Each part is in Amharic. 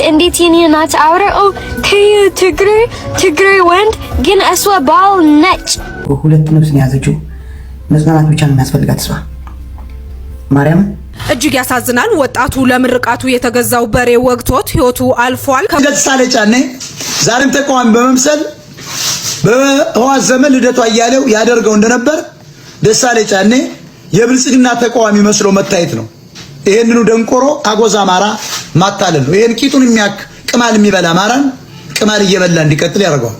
እንዴት የኔ ናት አውረው ትግሬ ወንድ ግን እሷ ባል ነጭ ሁለት ነፍስ ነው ያዘችው። መጽናናት ብቻ ነው የሚያስፈልጋት እሷ ማርያም። እጅግ ያሳዝናል። ወጣቱ ለምርቃቱ የተገዛው በሬ ወግቶት ህይወቱ አልፏል። ደሳሌ ጫኔ ዛሬም ተቃዋሚ በመምሰል በህዋት ዘመን ልደቷ እያለው ያደርገው እንደነበር ደሳሌ ጫኔ የብልጽግና ተቃዋሚ መስሎ መታየት ነው። ይሄንኑ ደንቆሮ አጎዛ አማራ ማታለል ነው። ይሄን ቂጡን የሚያክ ቅማል የሚበላ አማራን ቅማል እየበላ እንዲቀጥል ያደርገዋል።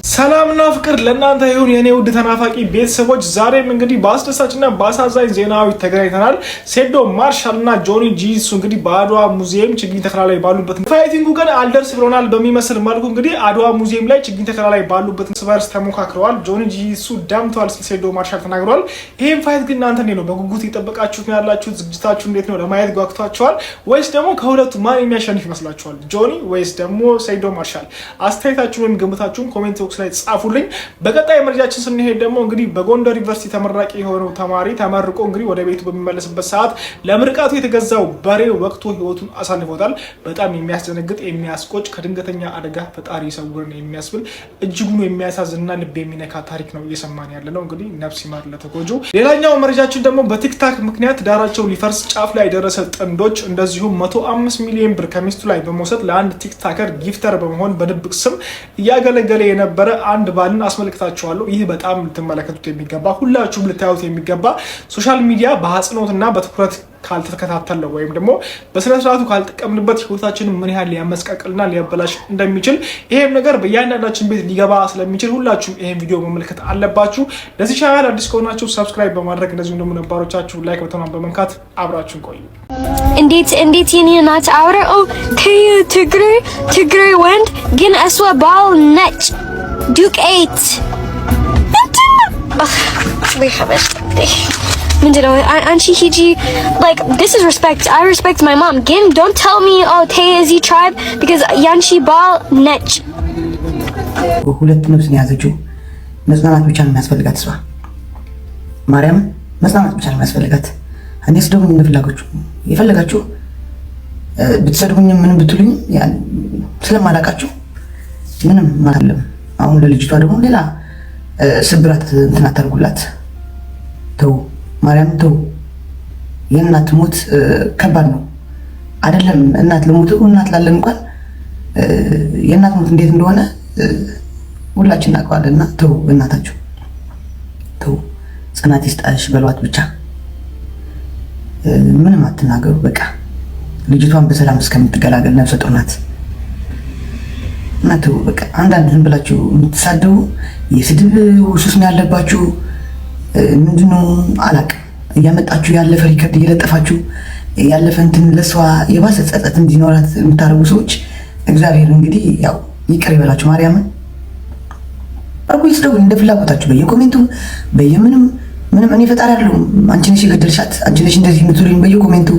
ሰላምና ፍቅር ለእናንተ ይሁን የኔ ውድ ተናፋቂ ቤተሰቦች፣ ዛሬም እንግዲህ በአስደሳችና በአሳዛኝ ዜናዊ ተገናኝተናል። ሴዶ ማርሻልና ጆኒ ጂሱ እንግዲህ በአድዋ ሙዚየም ችግኝ ተከላ ላይ ባሉበት ፋይቲንጉ ግን አልደርስ ብሎናል በሚመስል መልኩ እንግዲህ አድዋ ሙዚየም ላይ ችግኝ ተከላ ላይ ባሉበት ስበርስ ተሞካክረዋል። ጆኒ ጂሱ ደምተዋል ሲል ሴዶ ማርሻል ተናግረዋል። ይህም ፋይት ግን እናንተ ነው በጉጉት እየጠበቃችሁት ነው ያላችሁት። ዝግጅታችሁ እንዴት ነው? ለማየት ጓግቷችኋል ወይስ ደግሞ ከሁለቱ ማን የሚያሸንፍ ይመስላችኋል? ጆኒ ወይስ ደግሞ ሴዶ ማርሻል? አስተያየታችሁን ወይም ግምታችሁን ኮሜንት ቦክስ ላይ ጻፉልኝ። በቀጣይ መረጃችን ስንሄድ ደግሞ እንግዲህ በጎንደር ዩኒቨርሲቲ ተመራቂ የሆነው ተማሪ ተመርቆ እንግዲህ ወደ ቤቱ በሚመለስበት ሰዓት ለምርቃቱ የተገዛው በሬ ወቅቱ ህይወቱን አሳልፎታል። በጣም የሚያስደነግጥ የሚያስቆጭ ከድንገተኛ አደጋ ፈጣሪ ይሰውርን የሚያስብል እጅጉን የሚያሳዝንና ልብ የሚነካ ታሪክ ነው እየሰማን ያለ ነው። እንግዲህ ነፍስ ይማር ለተጎጁ። ሌላኛው መረጃችን ደግሞ በቲክታክ ምክንያት ዳራቸው ሊፈርስ ጫፍ ላይ የደረሰ ጥንዶች እንደዚሁም 105 ሚሊዮን ብር ከሚስቱ ላይ በመውሰድ ለአንድ ቲክታከር ጊፍተር በመሆን በድብቅ ስም እያገለገለ የነበረ አንድ ባልን አስመልክታችኋለሁ። ይህ በጣም ልትመለከቱት የሚገባ ሁላችሁም ልታዩት የሚገባ ሶሻል ሚዲያ በአጽንኦትና በትኩረት ካልተከታተለው ወይም ደግሞ በስነ ስርዓቱ ካልተጠቀምንበት ህይወታችንን ምን ያህል ሊያመስቀቅልና ሊያበላሽ እንደሚችል ይሄም ነገር በእያንዳንዳችን ቤት ሊገባ ስለሚችል ሁላችሁም ይሄን ቪዲዮ መመልከት አለባችሁ። ለዚህ ቻናል አዲስ ከሆናችሁ ሰብስክራይብ በማድረግ እንደዚሁም ደግሞ ነባሮቻችሁ ላይክ በተናም በመንካት አብራችሁን ቆዩ። እንዴት የኔ ናት አውረው ትግሬ ወንድ ግን እሷ ባል ነጭ ዱቄት ምንድነው አንቺ ሂጂ like this is respect. I respect my mom. Again, don't tell me oh Tezi tribe because ያንቺ ባል ነጭ ሁለት ነፍስ ነው ያዘችው። መጽናናት ብቻ ነው የሚያስፈልጋት እሷ ማርያም። መጽናናት ብቻ ነው የሚያስፈልጋት። አንዴስ ደግሞ እንደፈለጋችሁ የፈለጋችሁ ብትሰድቡኝ ምን ብትሉኝ ያን ስለማላቃችሁ ምንም ማለም። አሁን ለልጅቷ ደግሞ ሌላ ስብራት እንትን አታርጉላት። ተው ማርያም ተው። የእናት ሞት ከባድ ነው አይደለም? እናት ለሞት እናት ላለን እንኳን የእናት ሞት እንዴት እንደሆነ ሁላችን እናውቀዋለንና ተው እናታችሁ ተው። ጽናት ይስጣሽ በሏት ብቻ ምንም አትናገሩ። በቃ ልጅቷን በሰላም እስከምትገላገል ነፍሰ ጡር ናት። እናቱ በቃ አንዳንድ ዝም ብላችሁ የምትሳደቡ የስድብ ሱስ ነው ያለባችሁ። ምንድነው አላቅም እያመጣችሁ ያለፈ ሪከርድ እየለጠፋችሁ ያለፈ እንትን ለሷ የባሰ ጸጸት እንዲኖራት የምታረጉ ሰዎች እግዚአብሔር እንግዲህ ያው ይቅር ይበላችሁ። ማርያምን አጉይስደው እንደ ፍላጎታችሁ በየኮሜንቱ በየምንም እኔ ፈጣሪ አይደለሁም። አንቺ ነሽ የገደልሻት፣ አንቺ ነሽ እንደዚህ የምትሉኝ በየኮሜንቱ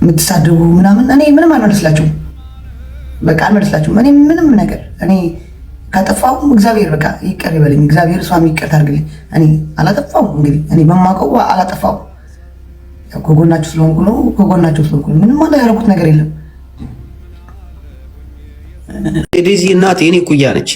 የምትሳደቡ ምናምን እኔ ምንም አልመልስላችሁም። በቃ አልመልስላችሁም። እኔ ምንም ነገር እኔ ካጠፋው እግዚአብሔር በቃ ይቅር ይበለኝ። እግዚአብሔር እሷም ይቅር ታርግልኝ። እኔ አላጠፋው እንግዲህ እኔ በማውቀው አላጠፋው። ያው ከጎናችሁ ስለሆንኩ ነው። ከጎናችሁ ስለሆንኩ ምንም ያደረኩት ነገር የለም። የዴዚ እናት የኔ ኩያ ነች።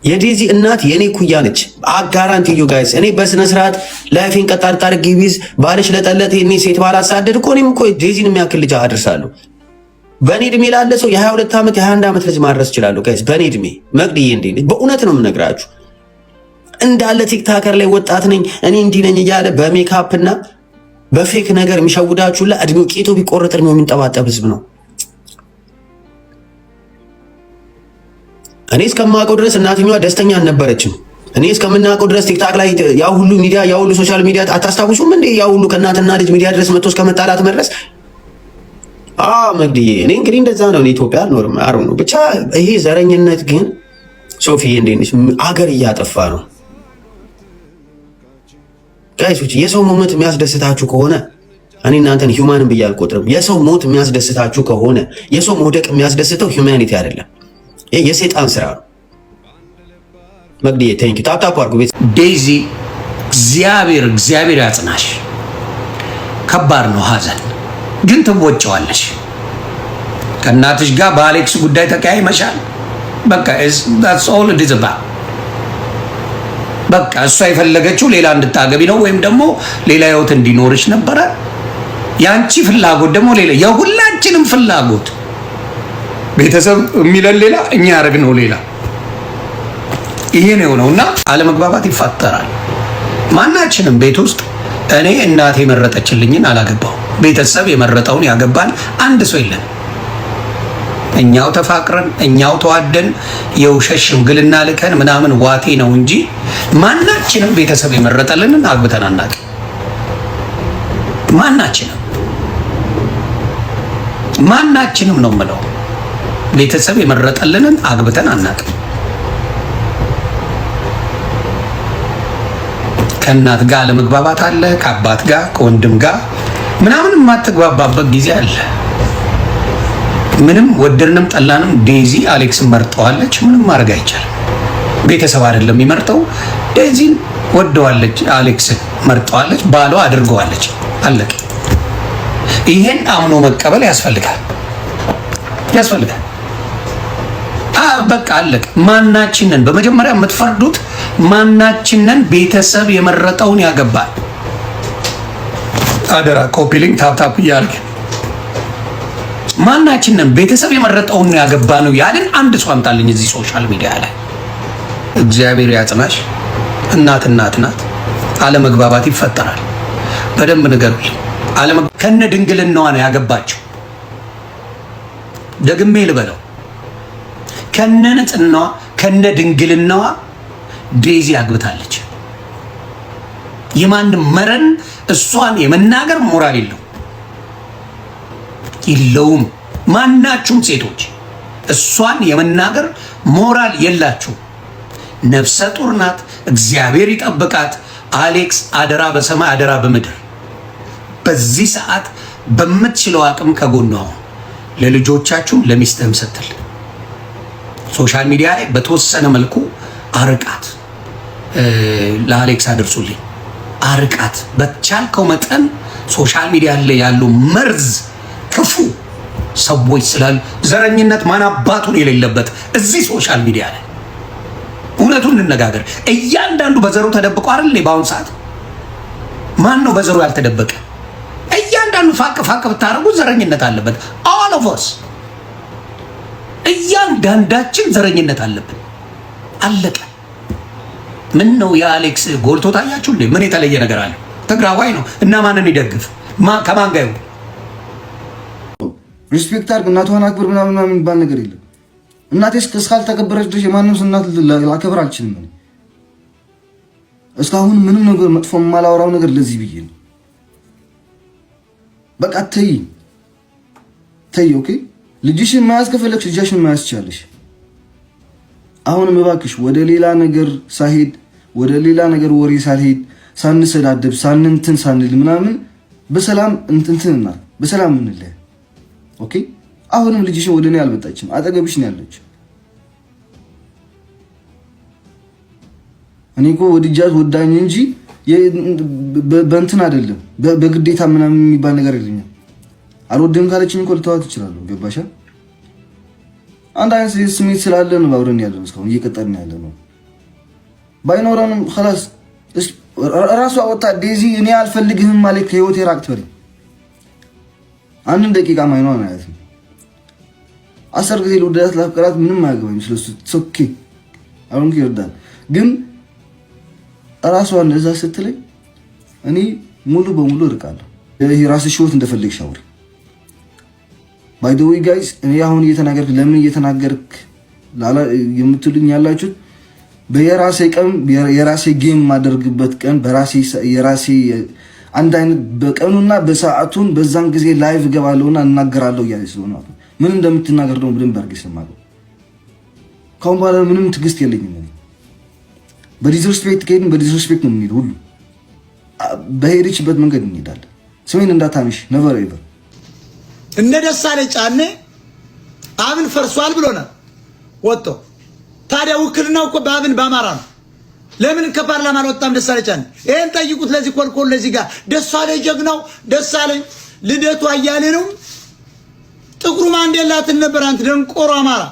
የዴዚ እናት የኔ ኩያ ነች። አጋራንቲ ዩ ጋይስ እኔ በስነ ስርዓት ላይፌን ቀጣር ታርግ ቢዝ ባለሽ ለጠለት እኔ ሴት ባላሳደድ እኮ እኔም እኮ ዴዚን የሚያክል ልጅ አደርሳለሁ። በኔ እድሜ ላለ ሰው የ22 ዓመት የ21 ዓመት ልጅ ማድረስ ይችላል ጋይስ። በኔ እድሜ መቅድዬ እንዴ በእውነት ነው የምነግራችሁ። እንዳለ ቲክታከር ላይ ወጣት ነኝ እኔ እንዲህ ነኝ እያለ በሜካፕ እና በፌክ ነገር የሚሸውዳችሁላ እድሜው ቄቶ ቢቆረጥ ነው የሚንጠባጠብ ህዝብ ነው። እኔ እስከማውቀው ድረስ እናትኛዋ ደስተኛ አልነበረችም። እኔ እስከምናውቀው ድረስ ቲክታክ ላይ ያው ሁሉ ሚዲያ ያው ሁሉ ሶሻል ሚዲያ አታስታውሱም እንዴ? ያው ሁሉ ከእናትና ልጅ ሚዲያ ድረስ መጥቶ እስከመጣላት መድረስ መግዲዬ እኔ እንግዲህ እንደዛ ነው። ኢትዮጵያ አልኖርም አሩ ነው ብቻ። ይሄ ዘረኝነት ግን ሶፊዬ እንዴት አገር እያጠፋ ነው ጋይሶች። የሰው ሞት የሚያስደስታችሁ ከሆነ እኔ እናንተን ሂውማንን ብዬ አልቆጥርም። የሰው ሞት የሚያስደስታችሁ ከሆነ የሰው መውደቅ የሚያስደስተው ሂውማኒቲ አይደለም፣ ይሄ የሰይጣን ስራ ነው። መግዲዬ ቴንክ ዩ ታፕ አድርጉ። ቤት ዴዚ እግዚአብሔር ያጽናሽ። ከባድ ነው ሀዘን ግን ትወጪዋለሽ። ከእናትሽ ጋር በአሌክስ ጉዳይ ተቀያይመሻል። በቃ that's all it is about። በቃ እሷ የፈለገችው ሌላ እንድታገቢ ነው ወይም ደግሞ ሌላ ህይወት እንዲኖርሽ ነበረ። ያንቺ ፍላጎት ደግሞ ሌላ፣ የሁላችንም ፍላጎት ቤተሰብ የሚለን ሌላ፣ እኛ ያደረግነው ሌላ። ይሄ ነው የሆነውና አለመግባባት ይፈጠራል። ማናችንም ቤት ውስጥ እኔ እናቴ የመረጠችልኝን አላገባው፣ ቤተሰብ የመረጠውን ያገባን አንድ ሰው የለም። እኛው ተፋቅረን እኛው ተዋደን የውሸት ሽምግልና ልከን ምናምን ዋቴ ነው እንጂ ማናችንም ቤተሰብ የመረጠልንን አግብተን አናውቅም። ማናችንም ነው የምለው፣ ቤተሰብ የመረጠልንን አግብተን አናውቅም። ከእናት ጋር አለመግባባት አለ፣ ከአባት ጋር ከወንድም ጋር ምናምን የማትግባባበት ጊዜ አለ። ምንም ወደድንም ጠላንም ዴዚ አሌክስን መርጠዋለች። ምንም ማድረግ አይቻልም። ቤተሰብ አይደለም የሚመርጠው። ዴዚን ወደዋለች፣ አሌክስን መርጠዋለች፣ ባሏ አድርገዋለች። አለቀ። ይሄን አምኖ መቀበል ያስፈልጋል። በቃ አለቀ። ማናችንን በመጀመሪያ የምትፈርዱት ማናችንን ቤተሰብ የመረጠውን ያገባል። አደራ ኮፒ ሊንክ ታፕ እያልክ ማናችንን ቤተሰብ የመረጠውን ያገባ ነው ያለን አንድ ሰው አምጣልኝ እዚህ ሶሻል ሚዲያ ላይ። እግዚአብሔር ያጽናሽ። እናት ናት። አለመግባባት ይፈጠራል። በደንብ ንገሩልኝ። ከነ ድንግልናዋ ነው ያገባችው። ደግሜ ልበለው፣ ከነ ንጽህናዋ ከነ ድንግልናዋ ዴዚ አግብታለች። የማንም መረን እሷን የመናገር ሞራል የለውም። ማናችሁም ሴቶች እሷን የመናገር ሞራል የላችሁ። ነፍሰ ጡር ናት። እግዚአብሔር ይጠብቃት። አሌክስ አደራ በሰማይ አደራ በምድር። በዚህ ሰዓት በምትችለው አቅም ከጎኗ ለልጆቻችሁም ለሚስትህም ስትል ሶሻል ሚዲያ ላይ በተወሰነ መልኩ አርቃት። ለአሌክስ አድርሱልኝ። አርቃት በቻልከው መጠን። ሶሻል ሚዲያ ላይ ያሉ መርዝ ክፉ ሰዎች ስላሉ ዘረኝነት ማን አባቱን የሌለበት እዚህ ሶሻል ሚዲያ ላይ እውነቱን እንነጋገር። እያንዳንዱ በዘሩ ተደብቆ አይደል? በአሁኑ ሰዓት ማን ነው በዘሩ ያልተደበቀ? እያንዳንዱ ፋቅ ብታረጉ ዘረኝነት አለበት። all of us እያንዳንዳችን ዘረኝነት አለብን። አለቀ። ምን ነው የአሌክስ ጎልቶ ታያችሁ እንዴ? ምን የተለየ ነገር አለ? ትግራዋይ ነው እና ማንን ይደግፍ? ከማን ጋር ይሁን? ሪስፔክት አድርግ፣ እናቷን አክብር ምናምን የሚባል ነገር የለም። እናቴ እስካልተከበረች ድረስ የማንም እናት ላከብር አልችልም። እስካሁን ምንም ነገር መጥፎ የማላወራው ነገር ለዚህ ብዬ ነው። በቃ ተይ። ኦኬ፣ ልጅሽን መያዝ ከፈለግሽ ልጅሽን መያዝ ትችያለሽ። አሁንም እባክሽ ወደ ሌላ ነገር ሳይሄድ ወደ ሌላ ነገር ወሬ ሳልሄድ ሳንሰዳደብ ሳንንትን ሳንል ምናምን በሰላም እንትንትና በሰላም እንለያ። ኦኬ፣ አሁንም ልጅሽን ወደ እኔ አልመጣችም፣ አጠገብሽ ነው ያለችው። እኔ እኮ ወድጃት ወዳኝ እንጂ በእንትን አይደለም፣ በግዴታ ምናምን የሚባል ነገር የለኝም። አልወድም ካለችኝ እኮ ልተዋት እችላለሁ። ገባሻ? አንድ አይነት ስሜት ስላለ ነው አብረን ያለነው፣ እስካሁን እየቀጠልን ያለ ነው። ባይኖረንም خلاص ራሷ ወጣ ዴዚ እኔ አልፈልግህም ማለት ከህይወቴ ራቅ ትበል። አንድ ደቂቃ ማይኖር ማለት ነው። 10 ጊዜ ልወዳት ላፍቀራት ምንም አያገባኝም ስለሱ ኦኬ። አሁን ይወዳል ግን ራሷን እንደዛ ስትለኝ እኔ ሙሉ በሙሉ እርቃለሁ። ይሄ ራስሽ ህይወት እንደፈለግሽ አውሪ። ባይ ዘ ዌይ ጋይስ፣ እኔ አሁን እየተናገርክ ለምን እየተናገርክ የምትሉኝ ያላችሁት በየራሴ ቀን የራሴ ጌም ማደርግበት ቀን በራሴ የራሴ አንድ አይነት በቀኑና በሰዓቱን በዛን ጊዜ ላይቭ ገባለሁና እናገራለሁ እያለች ስለሆነ ምን እንደምትናገር ደግሞ በደንብ አድርጌ ሰማለሁ። ካሁን በኋላ ምንም ትዕግስት የለኝም። በዲስሪስፔክት ከሄድን በዲስሪስፔክት ነው የምንሄደው። ሁሉ በሄደችበት መንገድ እንሄዳለን። ስሜን እንዳታምሽ ነቨር ኤቨር። እነ ደሳለኝ ጫኔ አብን ፈርሷል ብሎናል ወጥቶ። ታዲያ ውክልናው እኮ በአብን በአማራ ነው። ለምን ከፓርላማ አልወጣም ደሳለኝ ጫኔ? ይሄን ጠይቁት። ለዚህ ኮልኮል ለዚህ ጋር ደሳለኝ ጀግናው ደሳለኝ ልደቱ አያሌ ነው ጥቁሩ ማንዴላ ነበር። አንተ ደንቆሮ አማራ፣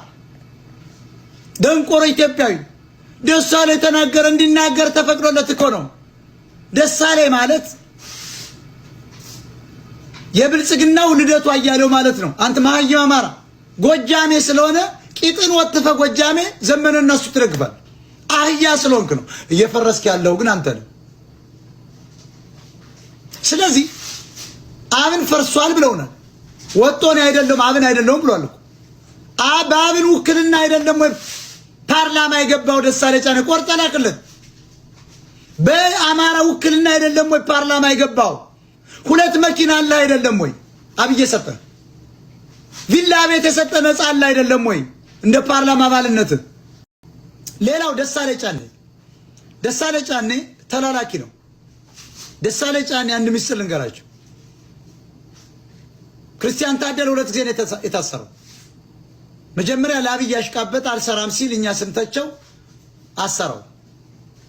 ደንቆሮ ኢትዮጵያዊ ደሳለኝ ተናገረ እንዲናገር ተፈቅዶለት እኮ ነው። ደሳለኝ ማለት የብልጽግናው ልደቱ አያሌው ማለት ነው። አንተ መሀይም አማራ ጎጃሜ ስለሆነ ቂጥን ወጥፈ ጎጃሜ ዘመነና እሱ ትረግፋል። አህያ ስለሆንክ ነው እየፈረስክ ያለው ግን አንተ ነህ። ስለዚህ አብን ፈርሷል ብለውናል። ወጦኔ አይደለም አብን አይደለም ብሏል እኮ በአብን ውክልና አይደለም ወይ ፓርላማ የገባው ደሳለኝ ጫኔ ቆርጠላክለት። በአማራ ውክልና አይደለም ወይ ፓርላማ የገባው? ሁለት መኪና አለ አይደለም ወይ አብይ ሰጠ? ቪላ ቤት የሰጠ ነፃ አለ አይደለም ወይ እንደ ፓርላማ አባልነት? ሌላው ደሳለኝ ጫኔ ተላላኪ ነው። ደሳለኝ ጫኔ አንድ ምስል ልንገራችሁ። ክርስቲያን ታደለ 2 ጊዜ ነው የታሰረው። መጀመሪያ ለአብይ ያሽቃበጥ አልሰራም ሲል እኛ ስንተቸው አሰረው።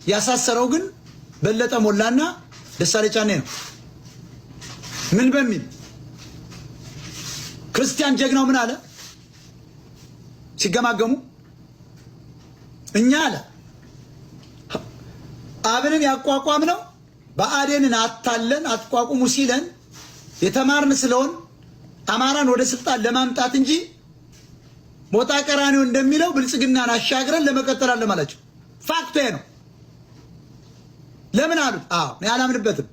ያሳሰረው ግን በለጠ ሞላና ደሳለኝ ጫኔ ነው። ምን በሚል ክርስቲያን ጀግናው ምን አለ ሲገማገሙ? እኛ አለ አብንን ያቋቋም ነው በአዴንን አታለን አትቋቁሙ ሲለን የተማርን ስለሆን አማራን ወደ ስልጣን ለማምጣት እንጂ ሞጣ ቀራኒው እንደሚለው ብልጽግናን አሻግረን ለመቀጠል አለ ማለት ነው። ፋክቱ ነው። ለምን አሉት? እኔ አላምንበትም።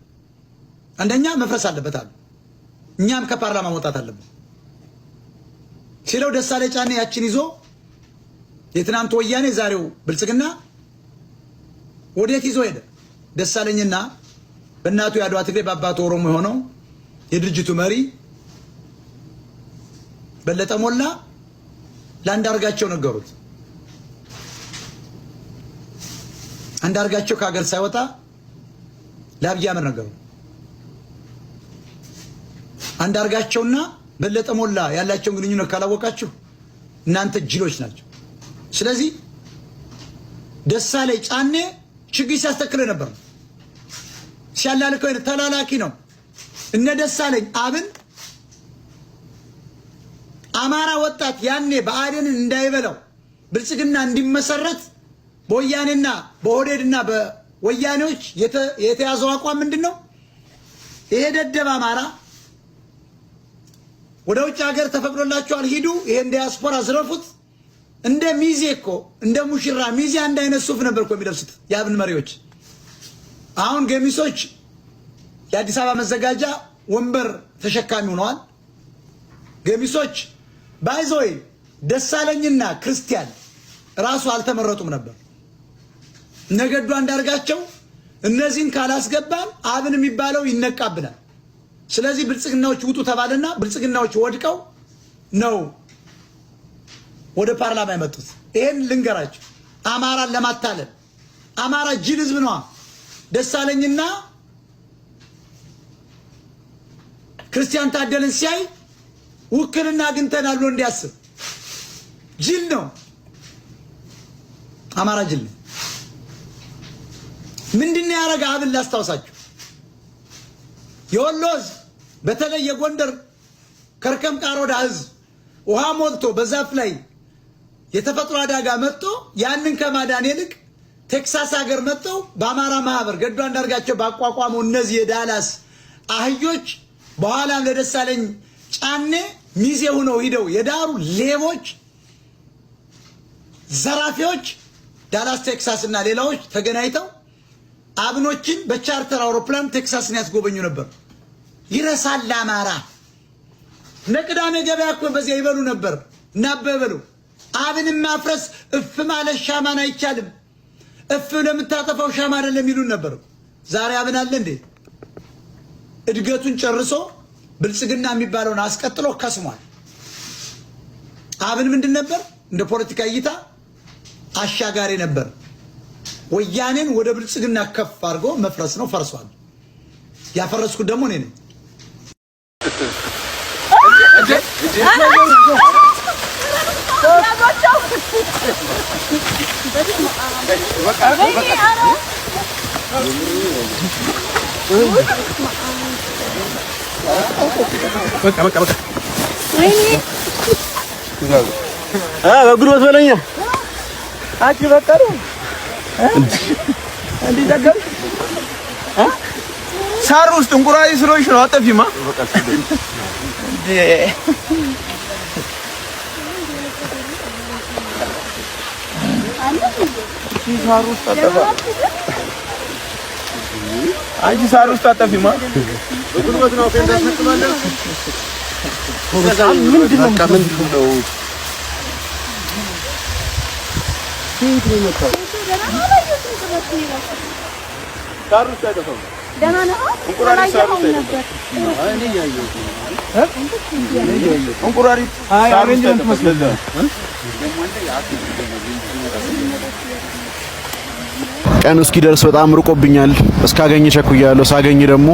አንደኛ መፍረስ አለበት አሉ። እኛም ከፓርላማ መውጣት አለበት ሲለው ደሳለኝ ጫኔ ያችን ይዞ የትናንት ወያኔ ዛሬው ብልጽግና ወዴት ይዞ ሄደ? ደሳለኝና በእናቱ ያድዋ ትግሬ በአባቱ ኦሮሞ የሆነው የድርጅቱ መሪ በለጠ ሞላ ለአንዳርጋቸው ነገሩት። አንዳርጋቸው ከሀገር ሳይወጣ ለአብይ አህመድ ነገሩት። አንዳርጋቸውና በለጠ ሞላ ያላቸውን ግንኙነት ካላወቃችሁ እናንተ ጅሎች ናቸው። ስለዚህ ደሳለኝ ጫኔ ችግር ሲያስተክል ነበር፣ ሲያላልከው ተላላኪ ነው። እነ ደሳለኝ አብን አማራ ወጣት ያኔ በአዴንን እንዳይበላው ብልጽግና እንዲመሰረት በወያኔና በኦህዴድና በወያኔዎች የተያዘው አቋም ምንድነው? ይሄ ደደብ አማራ ወደ ውጭ ሀገር ተፈቅዶላችኋል ሂዱ፣ ይሄን ዲያስፖራ ዝረፉት። እንደ ሚዜ እኮ እንደ ሙሽራ ሚዜ አንድ አይነት ሱፍ ነበር እኮ የሚለብሱት የአብን መሪዎች። አሁን ገሚሶች የአዲስ አበባ መዘጋጃ ወንበር ተሸካሚ ሆነዋል። ገሚሶች ባይዞይ ደሳለኝና ክርስቲያን ራሱ አልተመረጡም ነበር። ነገዱ አንዳርጋቸው እነዚህን ካላስገባን አብን የሚባለው ይነቃብናል። ስለዚህ ብልጽግናዎች ውጡ ተባለና ብልጽግናዎች ወድቀው ነው ወደ ፓርላማ የመጡት። ይሄን ልንገራችሁ፣ አማራን ለማታለል አማራ ጅል ህዝብ ነው። ደሳለኝና ክርስቲያን ታደለን ሲያይ ውክልና አግኝተናል ብሎ እንዲያስብ ጅል ነው። አማራ ጅል ነው። ምንድነው ያረጋ? አብን ላስታውሳችሁ፣ የወሎ ህዝብ በተለይ የጎንደር ከርከም ቃሮዳ ህዝብ ውሃ ሞልቶ በዛፍ ላይ የተፈጥሮ አደጋ መጥቶ ያንን ከማዳን ይልቅ ቴክሳስ ሀገር መጥተው በአማራ ማህበር ገዱ አንዳርጋቸው ባቋቋመው እነዚህ የዳላስ አህዮች በኋላም ለደሳለኝ ጫኔ ሚዜ ሆነው ሂደው የዳሩ ሌቦች፣ ዘራፊዎች ዳላስ ቴክሳስ እና ሌላዎች ተገናኝተው አብኖችን በቻርተር አውሮፕላን ቴክሳስን ያስጎበኙ ነበር። ይረሳል አማራ። ነቅዳሜ ገበያ እኮ በዚያ ይበሉ ነበር እናበበሉ። አብን ማፍረስ እፍ ማለት ሻማን አይቻልም፣ እፍ ለምታጠፋው ሻማ አይደለም ይሉን ነበር። ዛሬ አብን አለ እንዴ? እድገቱን ጨርሶ ብልጽግና የሚባለውን አስቀጥሎ ከስሟል። አብን ምንድን ነበር? እንደ ፖለቲካ እይታ አሻጋሪ ነበር። ወያኔን ወደ ብልጽግና ከፍ አድርጎ መፍረስ ነው። ፈርሷል። ያፈረስኩት ደግሞ እኔ ነኝ። በቃ በጉልበት በለኛ አቂ በቀሩ እንዴ ደገም ሳር ውስጥ እንቁራሪ ስለሆንሽ ነው አጠፊማ ሳር ውስጥ አጠፋ አንቺ ሳር ውስጥ አጠፊማ በጉልበት ነው ፈንዳስ ነጥማለህ ምንድነው ሳር ውስጥ አጠፋው ደህና ነው እንቁራሪ ሳር ውስጥ ነበር እኔ ያየሁት እንቁራሪ ሳር ውስጥ ተመስለለ ቀን እስኪደርስ በጣም ርቆብኛል። እስካገኝ ቸኩያለሁ። ሳገኝ ደግሞ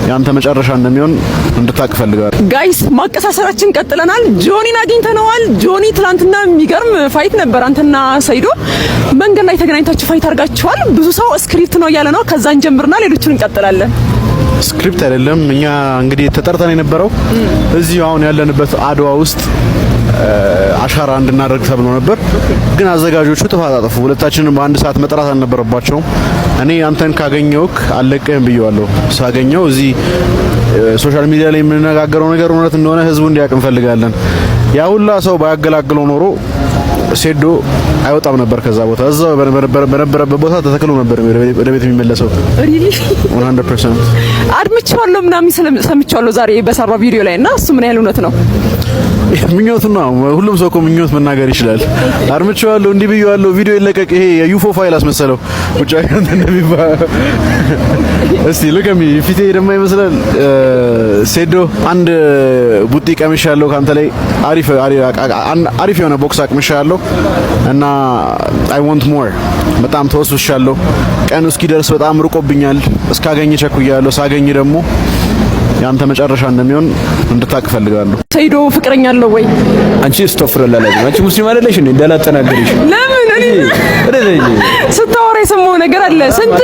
ያንተ መጨረሻ እንደሚሆን እንድታቅ ፈልጋለሁ። ጋይስ ማቀሳሰራችን ቀጥለናል። ጆኒን አግኝተነዋል። ጆኒ ትላንትና የሚገርም ፋይት ነበር። አንተና ሰይዶ መንገድ ላይ ተገናኝታችሁ ፋይት አድርጋችኋል። ብዙ ሰው ስክሪፕት ነው እያለ ነው። ከዛ እንጀምርና ሌሎችን እንቀጥላለን። ስክሪፕት አይደለም። እኛ እንግዲህ ተጠርተን የነበረው እዚሁ አሁን ያለንበት አድዋ ውስጥ አሻራ እንድናደርግ ተብሎ ነበር። ግን አዘጋጆቹ ጥፋት አጠፉ። ሁለታችንም በአንድ ሰዓት መጥራት አልነበረባቸውም። እኔ አንተን ካገኘውክ አለቀህም ብየዋለሁ። ሳገኘው እዚህ ሶሻል ሚዲያ ላይ የምንነጋገረው ነገር እውነት እንደሆነ ህዝቡ እንዲያውቅ እንፈልጋለን። ያ ሁላ ሰው ባያገላግለው ኖሮ ሴዶ አይወጣም ነበር ከዛ ቦታ። እዛው በነበረበት ቦታ ተተክሎ ነበር ወደ ቤት የሚመለሰው። ሪሊ 100% አድምጬዋለሁ ምናምን ሰምቼዋለሁ ዛሬ በሰራው ቪዲዮ ላይ እና እሱ ምን ያህል እውነት ነው? ምኞት ነው። ሁሉም ሰው እኮ ምኞት መናገር ይችላል። አድምጬዋለሁ እንዲህ ብየዋለሁ። ቪዲዮ ይለቀቅ። ይሄ የዩፎ ፋይል አስመሰለው ውጭ አይነት እንደሚባል። እስቲ ለከሚ ፊቴ ደማ ይመስላል። ሴዶ አንድ ቡጢ ቀምሻለሁ ካንተ ላይ አሪፍ የሆነ ቦክስ አቅምሻለሁ እና አይ ዋንት ሞር በጣም ተወስሻለሁ። ቀኑ እስኪደርስ በጣም ርቆብኛል። እስካገኝ ቸኩያለሁ። ሳገኝ ደግሞ ያንተ መጨረሻ እንደሚሆን እንድታቅ ፈልጋለሁ። ሰይዶ ፍቅረኛ አለው ወይ? አንቺ ስቶፍረላላ አንቺ ሙስሊም አይደለሽ እንዴ? እንዳላጠናገርሽ ለምን ስታወራ የሰማው ነገር አለ። ስንት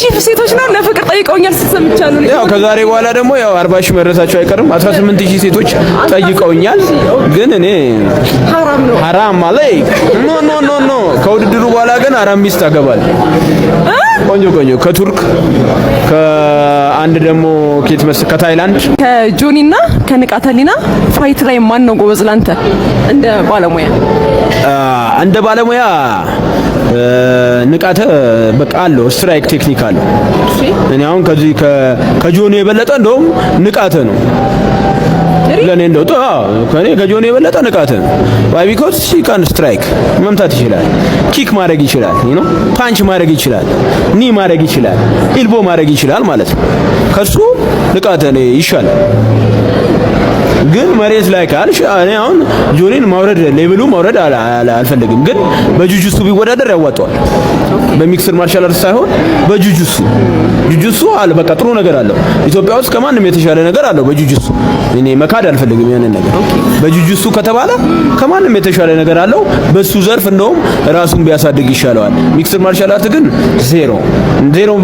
ሺህ ሴቶች ነው ለፍቅር ጠይቀውኛል ስትሰምቻለሁ። ያው ከዛሬ በኋላ ደግሞ ያው 40 ሺህ መድረሳቸው አይቀርም። 18,000 ሴቶች ጠይቀውኛል። ግን እኔ ሐራም አለይክ ኖ ከውድድሩ በኋላ ግን አራም ሚስት አገባል። ቆንጆ ከቱርክ ከአንድ ደግሞ ኬት ከታይላንድ ከጆኒና ከንቃተሊና ፋይት ላይ ማን ነው ጎበዝ ላንተ እንደ ባለሙያ? እንደ ባለሙያ ንቃተ በቃ አለው ስትራይክ ቴክኒክ አለው። እኔ አሁን ከዚህ ከጆኒ የበለጠ እንደውም ንቃተ ነው ለኔ እንደው ከኔ ከጆኒ የበለጠ ንቃተ ነው። ዋይ ቢኮዝ ሺ ካን ስትራይክ መምታት ይችላል፣ ኪክ ማድረግ ይችላል፣ ዩ ኖ ፓንች ማድረግ ይችላል፣ ኒ ማድረግ ይችላል፣ ኢልቦ ማድረግ ይችላል ማለት ነው። ከሱ ንቃተ ነው ይሻላል። ግን መሬት ላይ ካልሽ እኔ አሁን ጆኒን ማውረድ ሌቭሉ ማውረድ አልፈልግም። ግን በጁጁሱ ቢወዳደር ያዋጣዋል። በሚክስድ ማርሻል አርት ሳይሆን በጁጁሱ አለ በቃ ጥሩ ነገር አለው። ኢትዮጵያ ውስጥ ከማንም የተሻለ ነገር አለው በጁጁሱ። እኔ መካድ አልፈልግም ያንን ነገር። በጁጁሱ ከተባለ ከማንም የተሻለ ነገር አለው። በሱ ዘርፍ እንደውም ራሱን ቢያሳድግ ይሻለዋል። ሚክስድ ማርሻል አርት ግን ዜሮ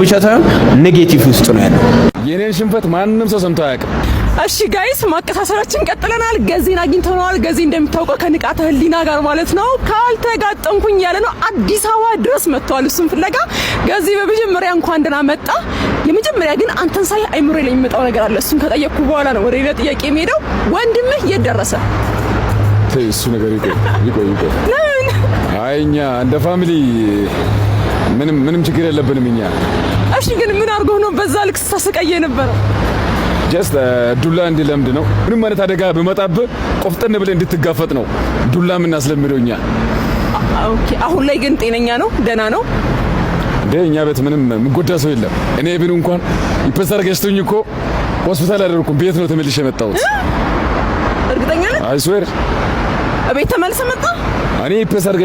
ብቻ ሳይሆን ኔጌቲቭ ውስጥ ነው ያለው። የኔን ሽንፈት ማንንም ሰው ሰምቶ አያውቅም። እሺ ጋይስ ማቀሳሰራችን ቀጥለናል። ገዚን አግኝተነዋል። ገዚ እንደምታውቀው ከንቃተ ህሊና ጋር ማለት ነው ካልተጋጠምኩኝ ያለ ነው አዲስ አበባ ድረስ መጥቷል እሱን ፍለጋ። ገዚ በመጀመሪያ እንኳን ደህና መጣ። የመጀመሪያ ግን አንተን ሳይ አይምሮ ላይ የሚመጣው ነገር አለ። እሱን ከጠየቅኩ በኋላ ነው ወደ ሌላ ጥያቄ የሚሄደው። ወንድምህ የት ደረሰ? እሱ ነገር ይቆይ። ለምን? አይ እኛ እንደ ፋሚሊ ምንም ችግር የለብንም እኛ። እሺ ግን ምን አድርጎ ነው በዛ ልክ ተሰቃየ የነበረው? ጀስት ዱላ እንዲለምድ ነው። ምንም ማለት አደጋ በመጣብህ ቆፍጠን ብለህ እንድትጋፈጥ ነው ዱላ የምናስለምደው እኛ። ኦኬ አሁን ላይ ግን ጤነኛ ነው? ደህና ነው? እኛ ቤት ምንም የምጎዳ ሰው የለም። እኔ ብን እንኳን ይፈሰር ገዝቶኝ እኮ ሆስፒታል አደረኩ። ቤት ነው ተመልሼ የመጣሁት። እርግጠኛ ነህ? አይ ስዌር ቤት ተመልሰህ መጣ? እኔ ይፈሰር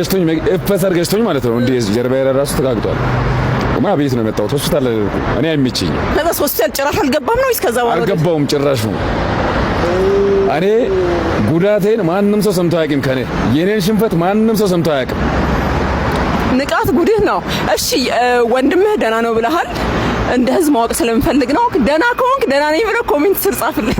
ገዝቶኝ ማለት ነው። እንዴ ጀርባዬ ራሱ ተጋግጧል። ቤት ነው የመጣሁት። ሆስፒታል አደረኩ። እኔ አይመቸኝም። ከዛ ሆስፒታል ጭራሽ አልገባም ነው? እስከዛ በኋላ አልገባውም ጭራሽ ነው። እኔ ጉዳቴን ማንንም ሰው ሰምቶ አያውቅም። ከኔ የኔን ሽንፈት ማንንም ሰው ሰምቶ አያውቅም። ንቃት ጉድህ ነው። እሺ ወንድምህ ደህና ነው ብለሃል። እንደ ህዝብ ማወቅ ስለምፈልግ ነው። ደና ከሆንክ ደና ነኝ ብለህ ኮሜንት ስር ጻፍልኝ።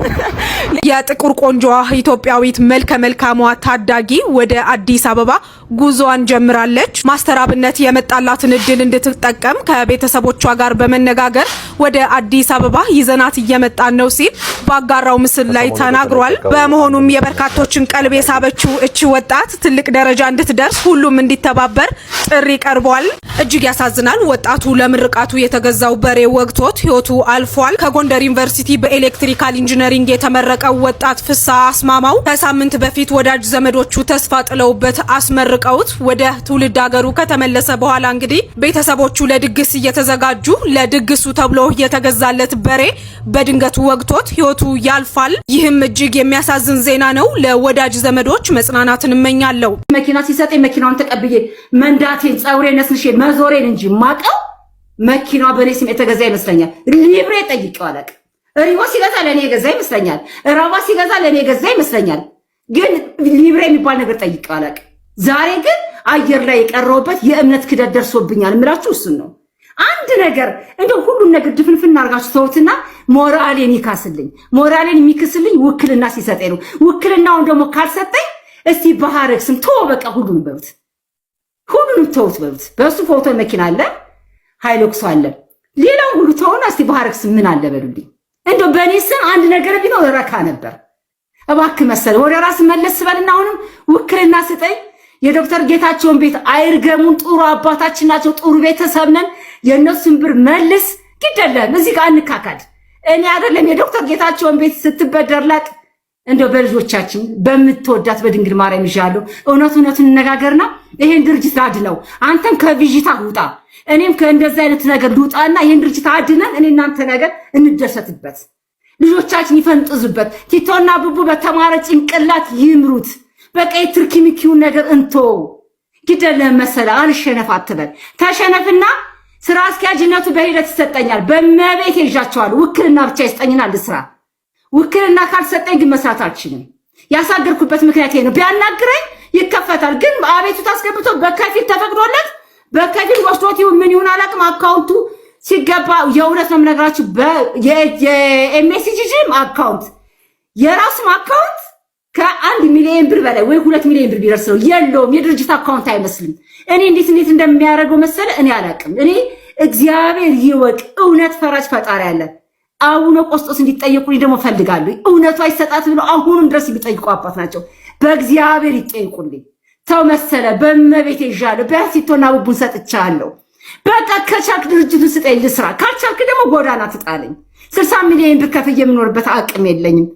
የጥቁር ቆንጆዋ ኢትዮጵያዊት መልከ መልካሟ ታዳጊ ወደ አዲስ አበባ ጉዞዋን ጀምራለች። ማስተር አብነት የመጣላትን እድል እንድትጠቀም ከቤተሰቦቿ ጋር በመነጋገር ወደ አዲስ አበባ ይዘናት እየመጣን ነው ሲል ባጋራው ምስል ላይ ተናግሯል። በመሆኑም የበርካቶችን ቀልብ የሳበችው እቺ ወጣት ትልቅ ደረጃ እንድትደርስ ሁሉም እንዲተባበር ጥሪ ቀርቧል። እጅግ ያሳዝናል። ወጣቱ ለምርቃቱ የተገዛው በሬ ወግቶት ህይወቱ አልፏል። ከጎንደር ዩኒቨርሲቲ በኤሌክትሪካል ኢንጂነሪንግ የተመረቀው ወጣት ፍስሐ አስማማው ከሳምንት በፊት ወዳጅ ዘመዶቹ ተስፋ ጥለውበት አስመርቀውት ወደ ትውልድ ሀገሩ ከተመለሰ በኋላ እንግዲህ ቤተሰቦቹ ለድግስ እየተዘጋጁ ለድግሱ ተብሎ የተገዛለት በሬ በድንገት ወግቶት ህይወቱ ያልፋል። ይህም እጅግ የሚያሳዝን ዜና ነው። ለወዳጅ ዘመዶች መጽናናትን እመኛለሁ። መኪና ሲሰጠኝ መኪናውን ተቀብዬ መንዳቴን ጸውሬን ነስንሼ መዞሬን እንጂ ማቀው መኪናው በኔ ስም የተገዛ ይመስለኛል። ሊብሬ ጠይቀው አለቅ ሪሞ ሲገዛ ለኔ የገዛ ይመስለኛል። ራባ ሲገዛ ለኔ የገዛ ይመስለኛል። ግን ሊብሬ የሚባል ነገር ጠይቀው አለቅ። ዛሬ ግን አየር ላይ የቀረውበት የእምነት ክደት ደርሶብኛል። እምላችሁ እሱን ነው። አንድ ነገር እንደው ሁሉን ነገር ድፍንፍና አርጋችሁ ተውትና ሞራሌን ይካስልኝ። ሞራሌን የሚክስልኝ ውክልና ሲሰጠኝ ነው። ውክልናውን ደግሞ ካልሰጠኝ እስቲ ባህረክስም ተው በቃ ሁሉንም በሉት። ሁሉንም ተውት በሉት። በሱ ፎቶ መኪና አለ፣ ሃይሉክስ አለ። ሌላው ሁሉ ተውና እስቲ ባህረክስም ምን አለ በሉልኝ። እንደው በኔ ስም አንድ ነገር ቢኖር ረካ ነበር። እባክህ መሰለ ወደ ራስ መለስ በልና አሁንም ውክልና ስጠኝ። የዶክተር ጌታቸውን ቤት አይርገሙን። ጥሩ አባታችን ናቸው። ጥሩ ቤተሰብ ነን። የነሱን ብር መልስ ግደለም። እዚህ ጋር እንካካድ። እኔ አይደለም የዶክተር ጌታቸውን ቤት ስትበደርላቅ እንደው በልጆቻችን በምትወዳት በድንግል ማርያም ይዣለሁ። እውነቱን እንነጋገርና ይሄን ድርጅት አድነው። አንተም ከቪጂታ ውጣ፣ እኔም ከእንደዛ አይነት ነገር ልውጣና ይሄን ድርጅት አድነን እኔ እናንተ ነገር እንደሰትበት፣ ልጆቻችን ይፈንጥዙበት። ቲቶና ቡቡ በተማረ ጭንቅላት ይምሩት። በቃ የትርኪሚኪውን ነገር እንቶ ግደለም መሰለ አልሸነፍ አትበል። ተሸነፍና ስራ አስኪያጅነቱ በሂደት ይሰጠኛል። በመቤት ይዣቸዋለሁ። ውክልና ብቻ ይስጠኝና ልስራ። ውክልና ካልሰጠኝ ግን መስራት አልችልም። ያሳገርኩበት ምክንያት ነው። ቢያናግረኝ ይከፈታል። ግን አቤቱታ አስገብቶ በከፊል ተፈቅዶለት በከፊል ወስዶት ይሁን ምን ይሁን አላውቅም። አካውንቱ ሲገባ የእውነት ነው የምነግራችሁ። የኤምኤስጂም አካውንት የራሱም አካውንት ከ1 ሚሊዮን ብር በላይ ወይ 2 ሚሊዮን ብር ቢደርስ ነው የለውም። የድርጅት አካውንት አይመስልም። እኔ እንዴት እንደሚያደርገው መሰለ እኔ አላውቅም። እኔ እግዚአብሔር ይወቅ። እውነት ፈራጅ ፈጣሪ አለ። አቡነ ቆስጦስ እንዲጠየቁልኝ ደግሞ ፈልጋለሁ። እውነቱ አይሰጣት ብሎ አሁንም ድረስ የሚጠይቁ አባት ናቸው። በእግዚአብሔር ይጠይቁልኝ። ተው መሰለ በመቤት ይዣለሁ። ቢያንሲቶና ቡቡን ሰጥቻለሁ። በቃ ከቻልክ ድርጅቱን ስጠኝ ልስራ። ካልቻልክ ደግሞ ጎዳና ትጣለኝ። 60 ሚሊዮን ብር ከፍዬ የምኖርበት አቅም የለኝም።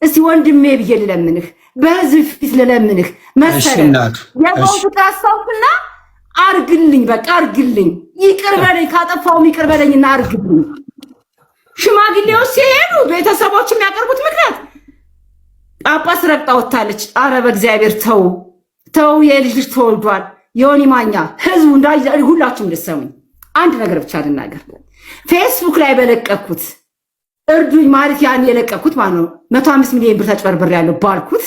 እስቲ ወንድሜ ብዬ ልለምንህ፣ በህዝብ ፊት ልለምንህ መሰለ የሞቱ ታስታውቅና አርግልኝ። በቃ አርግልኝ። ይቅር በለኝ። ካጠፋውም ይቅር በለኝና አርግልኝ። ሽማግሌዎች ሲሄዱ ቤተሰቦች የሚያቀርቡት ምክንያት ጳጳስ ረግጣ ወጣለች። አረ በእግዚአብሔር ተው ተው። የልጅ ልጅ ተወልዷል። ዮኒ ማኛ ህዝቡ እንዳይ ሁላችሁም ልትሰሙኝ አንድ ነገር ብቻ ልናገር። ፌስቡክ ላይ በለቀኩት እርዱኝ ማለት ያን የለቀኩት ማለት ነው 105 ሚሊዮን ብር ተጭበርብር ያለው ባልኩት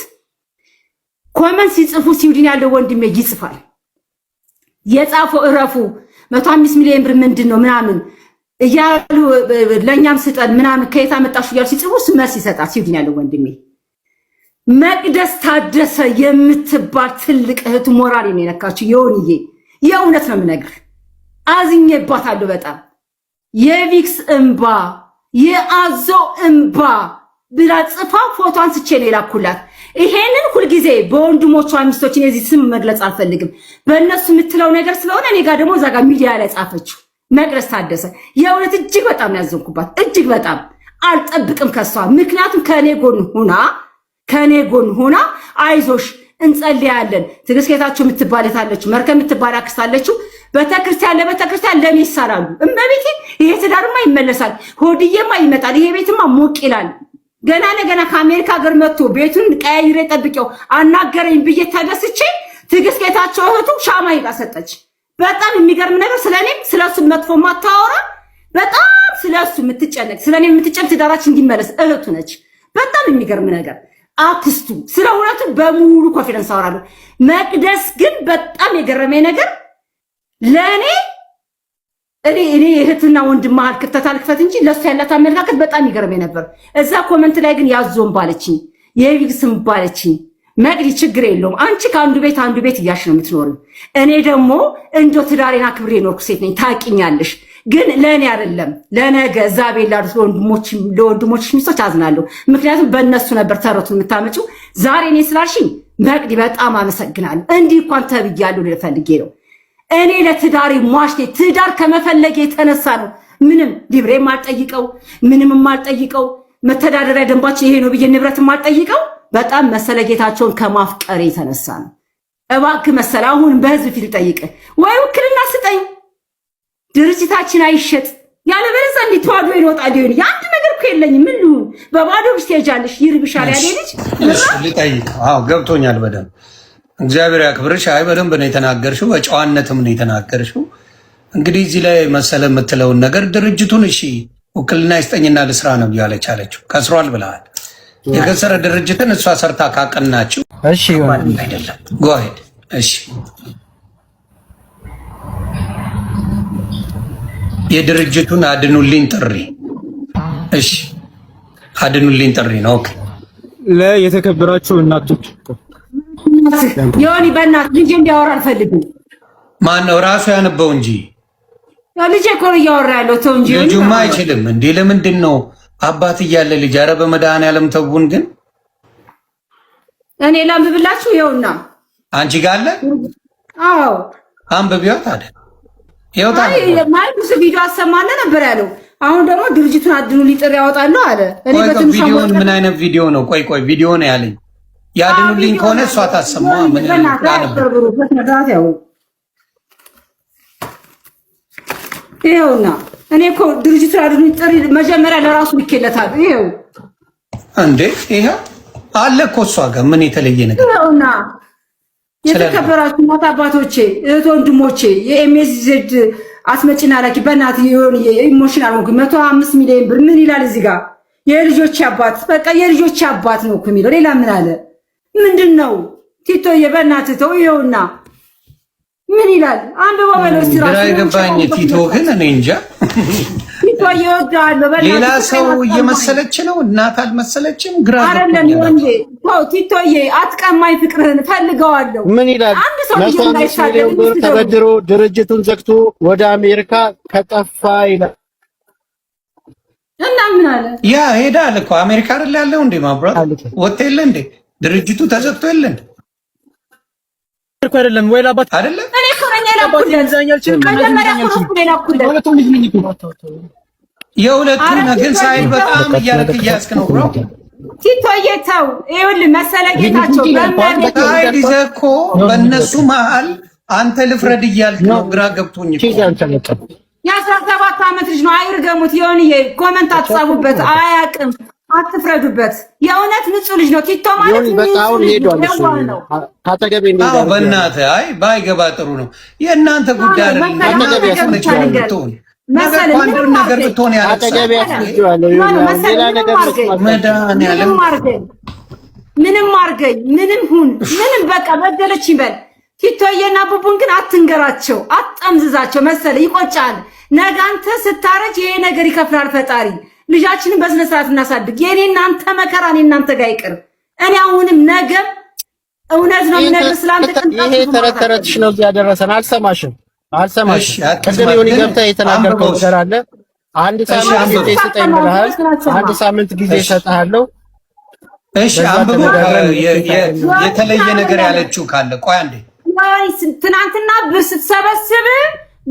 ኮመንት ሲጽፉ ስዊድን ያለው ወንድሜ ይጽፋል። የጻፈው እረፉ 105 ሚሊዮን ብር ምንድነው ምናምን እያሉ ለኛም ስጠን ምናምን ከየት አመጣሽ እያሉ ሲጽፉ መልስ ይሰጣል ስዊድን ያለው ወንድሜ። መቅደስ ታደሰ የምትባል ትልቅ እህቱ ሞራል የሚነካችሁ የሆንዬ የእውነት ነው የምነግር። አዝኜባታለሁ በጣም የቪክስ እንባ የአዞ እንባ ብላ ጽፋ ፎቶን ስቼ ነው የላኩላት። ይሄንን ሁልጊዜ በወንድሞቿ ሚስቶች እዚህ ስም መግለጽ አልፈልግም። በእነሱ የምትለው ነገር ስለሆነ እኔ ጋር ደግሞ እዛ ጋር ሚዲያ ላይ ጻፈችው። መቅደስ ታደሰ የእውነት እጅግ በጣም ያዘንኩባት። እጅግ በጣም አልጠብቅም ከሷ። ምክንያቱም ከኔ ጎን ሆና አይዞሽ እንጸልያለን። ትግስት ጌታቸው የምትባለታለች መርከም የምትባል አክስታለችው በተክርስቲያን ለቤተክርስቲያን ለኔ ይሰራሉ። እመቤቴ ይሄ ትዳርማ ይመለሳል፣ ሆድዬማ ይመጣል፣ ይሄ ቤትማ ሞቅ ይላል። ገና ለገና ከአሜሪካ ሀገር መጥቶ ቤቱን ቀያይሬ ጠብቄው አናገረኝ ብዬ ተደስቼ ትግስት ጌታቸው እህቱ ሻማ ይጣ ሰጠች። በጣም የሚገርም ነገር ስለኔም ስለሱ መጥፎ ማታወራ በጣም ስለሱ የምትጨነቅ ስለኔ የምትጨነቅ ትዳራችን እንዲመለስ እህቱ ነች። በጣም የሚገርም ነገር አክስቱ ስለ እውነቱ በሙሉ ኮንፊደንስ አወራለሁ። መቅደስ ግን በጣም የገረመኝ ነገር ለኔ እኔ እህትና ወንድም መሀል ክፍተት አልክፈት እንጂ ለሱ ያላት አመለካከት በጣም ይገርመኝ ነበር። እዛ ኮመንት ላይ ግን ያዞን ባለችኝ የቢግስም ባለችኝ መቅዲ ችግር የለውም አንቺ ከአንዱ ቤት አንዱ ቤት እያልሽ ነው የምትኖሪው። እኔ ደግሞ እንዶ ትዳሬና ክብሬ ኖርኩ ሴት ነኝ ታውቂኛለሽ። ግን ለእኔ አይደለም ለነገ እዛ ቤት ላሉት ለወንድሞችሽ ሚስቶች አዝናለሁ። ምክንያቱም በእነሱ ነበር ተረቱን የምታመጪው። ዛሬ እኔ ስላልሽኝ መቅዲ በጣም አመሰግናለሁ። እንዲህ እንኳን ተብያለሁ ልፈልጌ ነው። እኔ ለትዳሬ ሟሽቴ ትዳር ከመፈለጌ የተነሳ ነው ምንም ዲብሬ ማልጠይቀው ምንም ማልጠይቀው መተዳደሪያ ደንባችን ይሄ ነው ብዬ ንብረት ማልጠይቀው በጣም መሰለ ጌታቸውን ከማፍቀር የተነሳ ነው። እባክህ መሰለ አሁን በህዝብ ፊት ጠይቅ ወይ ውክልና ስጠኝ፣ ድርጅታችን አይሸጥ ያለበለዚያ እንዴት ተዋዶ ይወጣል ይሆን? ያንድ ነገር እኮ የለኝም። ምን ልሁን? በባዶ ብስ ትሄጃለሽ ይርብሻል ያለ ልጅ ልጠይቅ። አዎ ገብቶኛል በደንብ እግዚአብሔር ያክብርሽ። አይ በደንብ ነው የተናገርሽው፣ በጨዋነትም ነው የተናገርሽው። እንግዲህ እዚህ ላይ መሰለ የምትለውን ነገር ድርጅቱን እሺ ውክልና ይስጠኝና ልስራ ነው ያለች አለችው። ከስሯል ብለሃል። የከሰረ ድርጅትን እሷ ሰርታ ካቀናችሁ እሺ አይደለም ጎሄድ እሺ የድርጅቱን አድኑልኝ ጥሪ እሺ አድኑልኝ ጥሪ ነው። ኦኬ ለየተከበራችሁ እናቶች ዮኒ በእናትህ ልጄ እንዲያወራ አልፈልግም። ማን ነው ራሱ ያነበው እንጂ ልጄ እኮ ነው እያወራ ያለው። ተው እንጂ ልጁማ አይችልም እንዴ! ለምንድን ነው አባት እያለ ልጅ? ኧረ በመድኃኒዓለም ተውን። ግን እኔ ላንብብላችሁ። ይኸውና አንቺ ጋር አለ። አዎ አንብቢው ታዲያ። ይኸውታ ማይኩስ ቪዲዮ አሰማለ ነበር ያለው። አሁን ደግሞ ድርጅቱን አድኑልኝ ጥሪ ያወጣለሁ አለ። እኔ በትንሽ ቪዲዮውን ምን አይነት ቪዲዮ ነው? ቆይ ቪዲዮ ነው ያለኝ። ያድኑልኝ ከሆነ እሷ ታሰማ። ምን ያለው ይኸውና እኔ እኮ ድርጅቱን አድኑልኝ ጥሪ መጀመሪያ ለራሱ ልኬለታል። ይኸው እንዴ ይኸው አለ እኮ እሷ ጋር ምን የተለየ ነገር? ይኸውና የተከበራችሁ ሞት አባቶቼ፣ እህት ወንድሞቼ የኤምኤስዜድ አስመጭና ላኪ በእናትህ የሆነ ኢሞሽናል ሆንኩ። 105 ሚሊዮን ብር ምን ይላል እዚህ ጋር? የልጆች አባት በቃ የልጆች አባት ነው እኮ የሚለው። ሌላ ምን አለ? ምንድነው? ቲቶዬ በእናትህ ተው። ይኸውና ምን ይላል? አንብቦ በለስ ራሱ ግራ የገባኝ ቲቶ ግን እኔ እንጃ። ቲቶዬ እወድሃለሁ በእናትህ። ሌላ ሰው እየመሰለች ነው እናት አልመሰለችም። ግራ አይደለም ወንዴ ተው ቲቶዬ፣ አትቀማኝ፣ ፍቅርህን ፈልገዋለሁ። ምን ይላል? አንድ ሰው ተበድሮ ድርጅቱን ዘግቶ ወደ አሜሪካ ከጠፋ ይላል። እና ምን አለ? ያ ሄዳል እኮ አሜሪካ አይደል ያለው እንዴ? ማብራት ወጥ የለ እንዴ? ድርጅቱ ተዘግቶ የለ እንዴ? እኮ አይደለም ወይ ላባት አይደለም። እኔ እኮ ነኝ ላኩልህ። መጀመሪያ እኮ ነው ላኩልህ። የሁለቱን ግን ሳይል በጣም እያስክ ነው ብሮ ቲቶዬ ተው። ይኸውልህ መሰለ ጌታቸው ሳይድ ይዘህ እኮ በእነሱ መሀል አንተ ልፍረድ እያልክ ነው። ግራ ገብቶኝ የ17 ዓመት ልጅ ነው። አይርገሙት። የሆንዬ ኮመንት አትጻፉበት። አያውቅም፣ አትፍረዱበት። የእውነት ንጹህ ልጅ ነው። ቲቶ ማለት በጣም ሄዷል ነው። ካጠገቤ አዎ በእናትህ አይ ባይገባ ጥሩ ነው። የእናንተ ጉዳይ አይደለም። መሰለ ነገር ብትሆን አጠገቤ ያስፈልጋለሁ ሌላ ነገር ምንም አርገኝ ምንም ሁን ምንም በቃ በደለች ይበል። ቲቶዬና ቡቡን ግን አትንገራቸው፣ አትጠምዝዛቸው። መሰለ ይቆጫል። ነገ አንተ ስታረጅ ይሄ ነገር ይከፍላል ፈጣሪ። ልጃችንን በስነ ስርዓት እናሳድግ። የኔ እናንተ መከራ እኔ እናንተ ጋር ይቅር። እኔ አሁንም ነገ እውነት ነው የምነግርህ። ስላንተ ይሄ ተረተረትሽ ነው ያደረሰን። አልሰማሽም። ቅድም የሆነ ገብተህ የተናገርከው ነገር አለ። አንድ ሳምንት ጊዜ ስጠኝ ብለሃል። አንድ ሳምንት ጊዜ እሰጥሃለሁ። እሺ አንብቦ የተለየ ነገር ያለችው ካለ ቆይ አንዴ። ትናንትና ብር ስትሰበስብ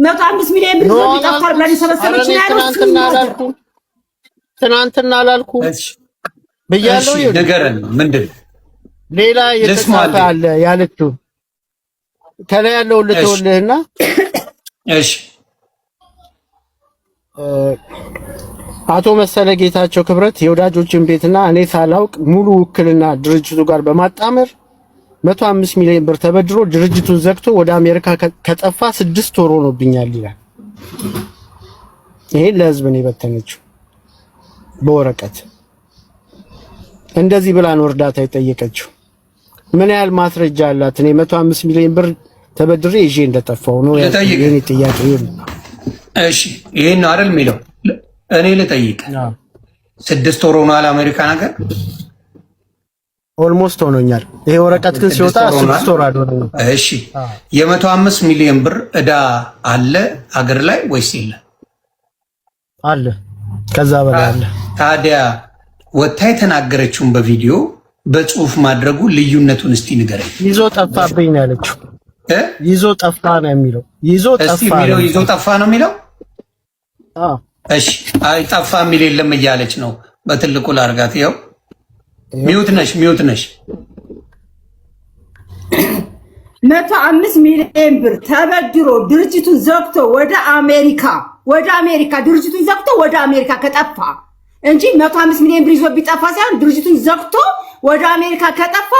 105 ሚሊዮን ብር ይጠፋል ብላ ሰበሰበች ነው ያለው። ትናንትና አላልኩም ብያለሁ። ንገረን ምንድን ሌላ የተጻፈ አለ ያለችው ከላይ ያለው ልተውልህና እሺ አቶ መሰለ ጌታቸው ክብረት የወዳጆችን ቤትና እኔ ሳላውቅ ሙሉ ውክልና ድርጅቱ ጋር በማጣመር 105 ሚሊዮን ብር ተበድሮ ድርጅቱን ዘግቶ ወደ አሜሪካ ከጠፋ 6 ወር ሆኖብኛል ይላል። ይሄን ለህዝብ ነው የበተነችው በወረቀት። እንደዚህ ብላ ነው እርዳታ የጠየቀችው። ምን ያህል ማስረጃ አላት? እኔ 105 ሚሊዮን ብር ተበድሬ ይዤ እንደጠፋው ነው የኔ ጥያቄ። እሺ ይሄን ነው አይደል የሚለው? እኔ ልጠይቅ 6 ወር ሆኗል አሜሪካን ሀገር? ኦልሞስት ሆኖኛል። ይሄ ወረቀት ግን ሲወጣ 6 ወር አድርጎ። እሺ የ105 ሚሊዮን ብር ዕዳ አለ ሀገር ላይ ወይስ የለ? አለ፣ ከዛ በላይ አለ። ታዲያ ወታ የተናገረችውን በቪዲዮ በጽሁፍ ማድረጉ ልዩነቱን እስቲ ንገረኝ። ይዞ ጠፋብኝ ነው ያለችው። ይዞ ጠፋ ነው የሚለው። ይዞ ጠፋ ነው የሚለው። እሺ አይ ጠፋ የሚል የለም እያለች ነው። በትልቁ ላርጋት። ይኸው ሚውት ነሽ 105 ሚሊዮን ብር ተበድሮ ድርጅቱን ዘግቶ ወደ አሜሪካ ድርጅቱን ዘግቶ ወደ አሜሪካ ከጠፋ እንጂ 105 ሚሊዮን ብር ይዞ ቢጠፋ ሳይሆን ድርጅቱን ዘግቶ ወደ አሜሪካ ከጠፋ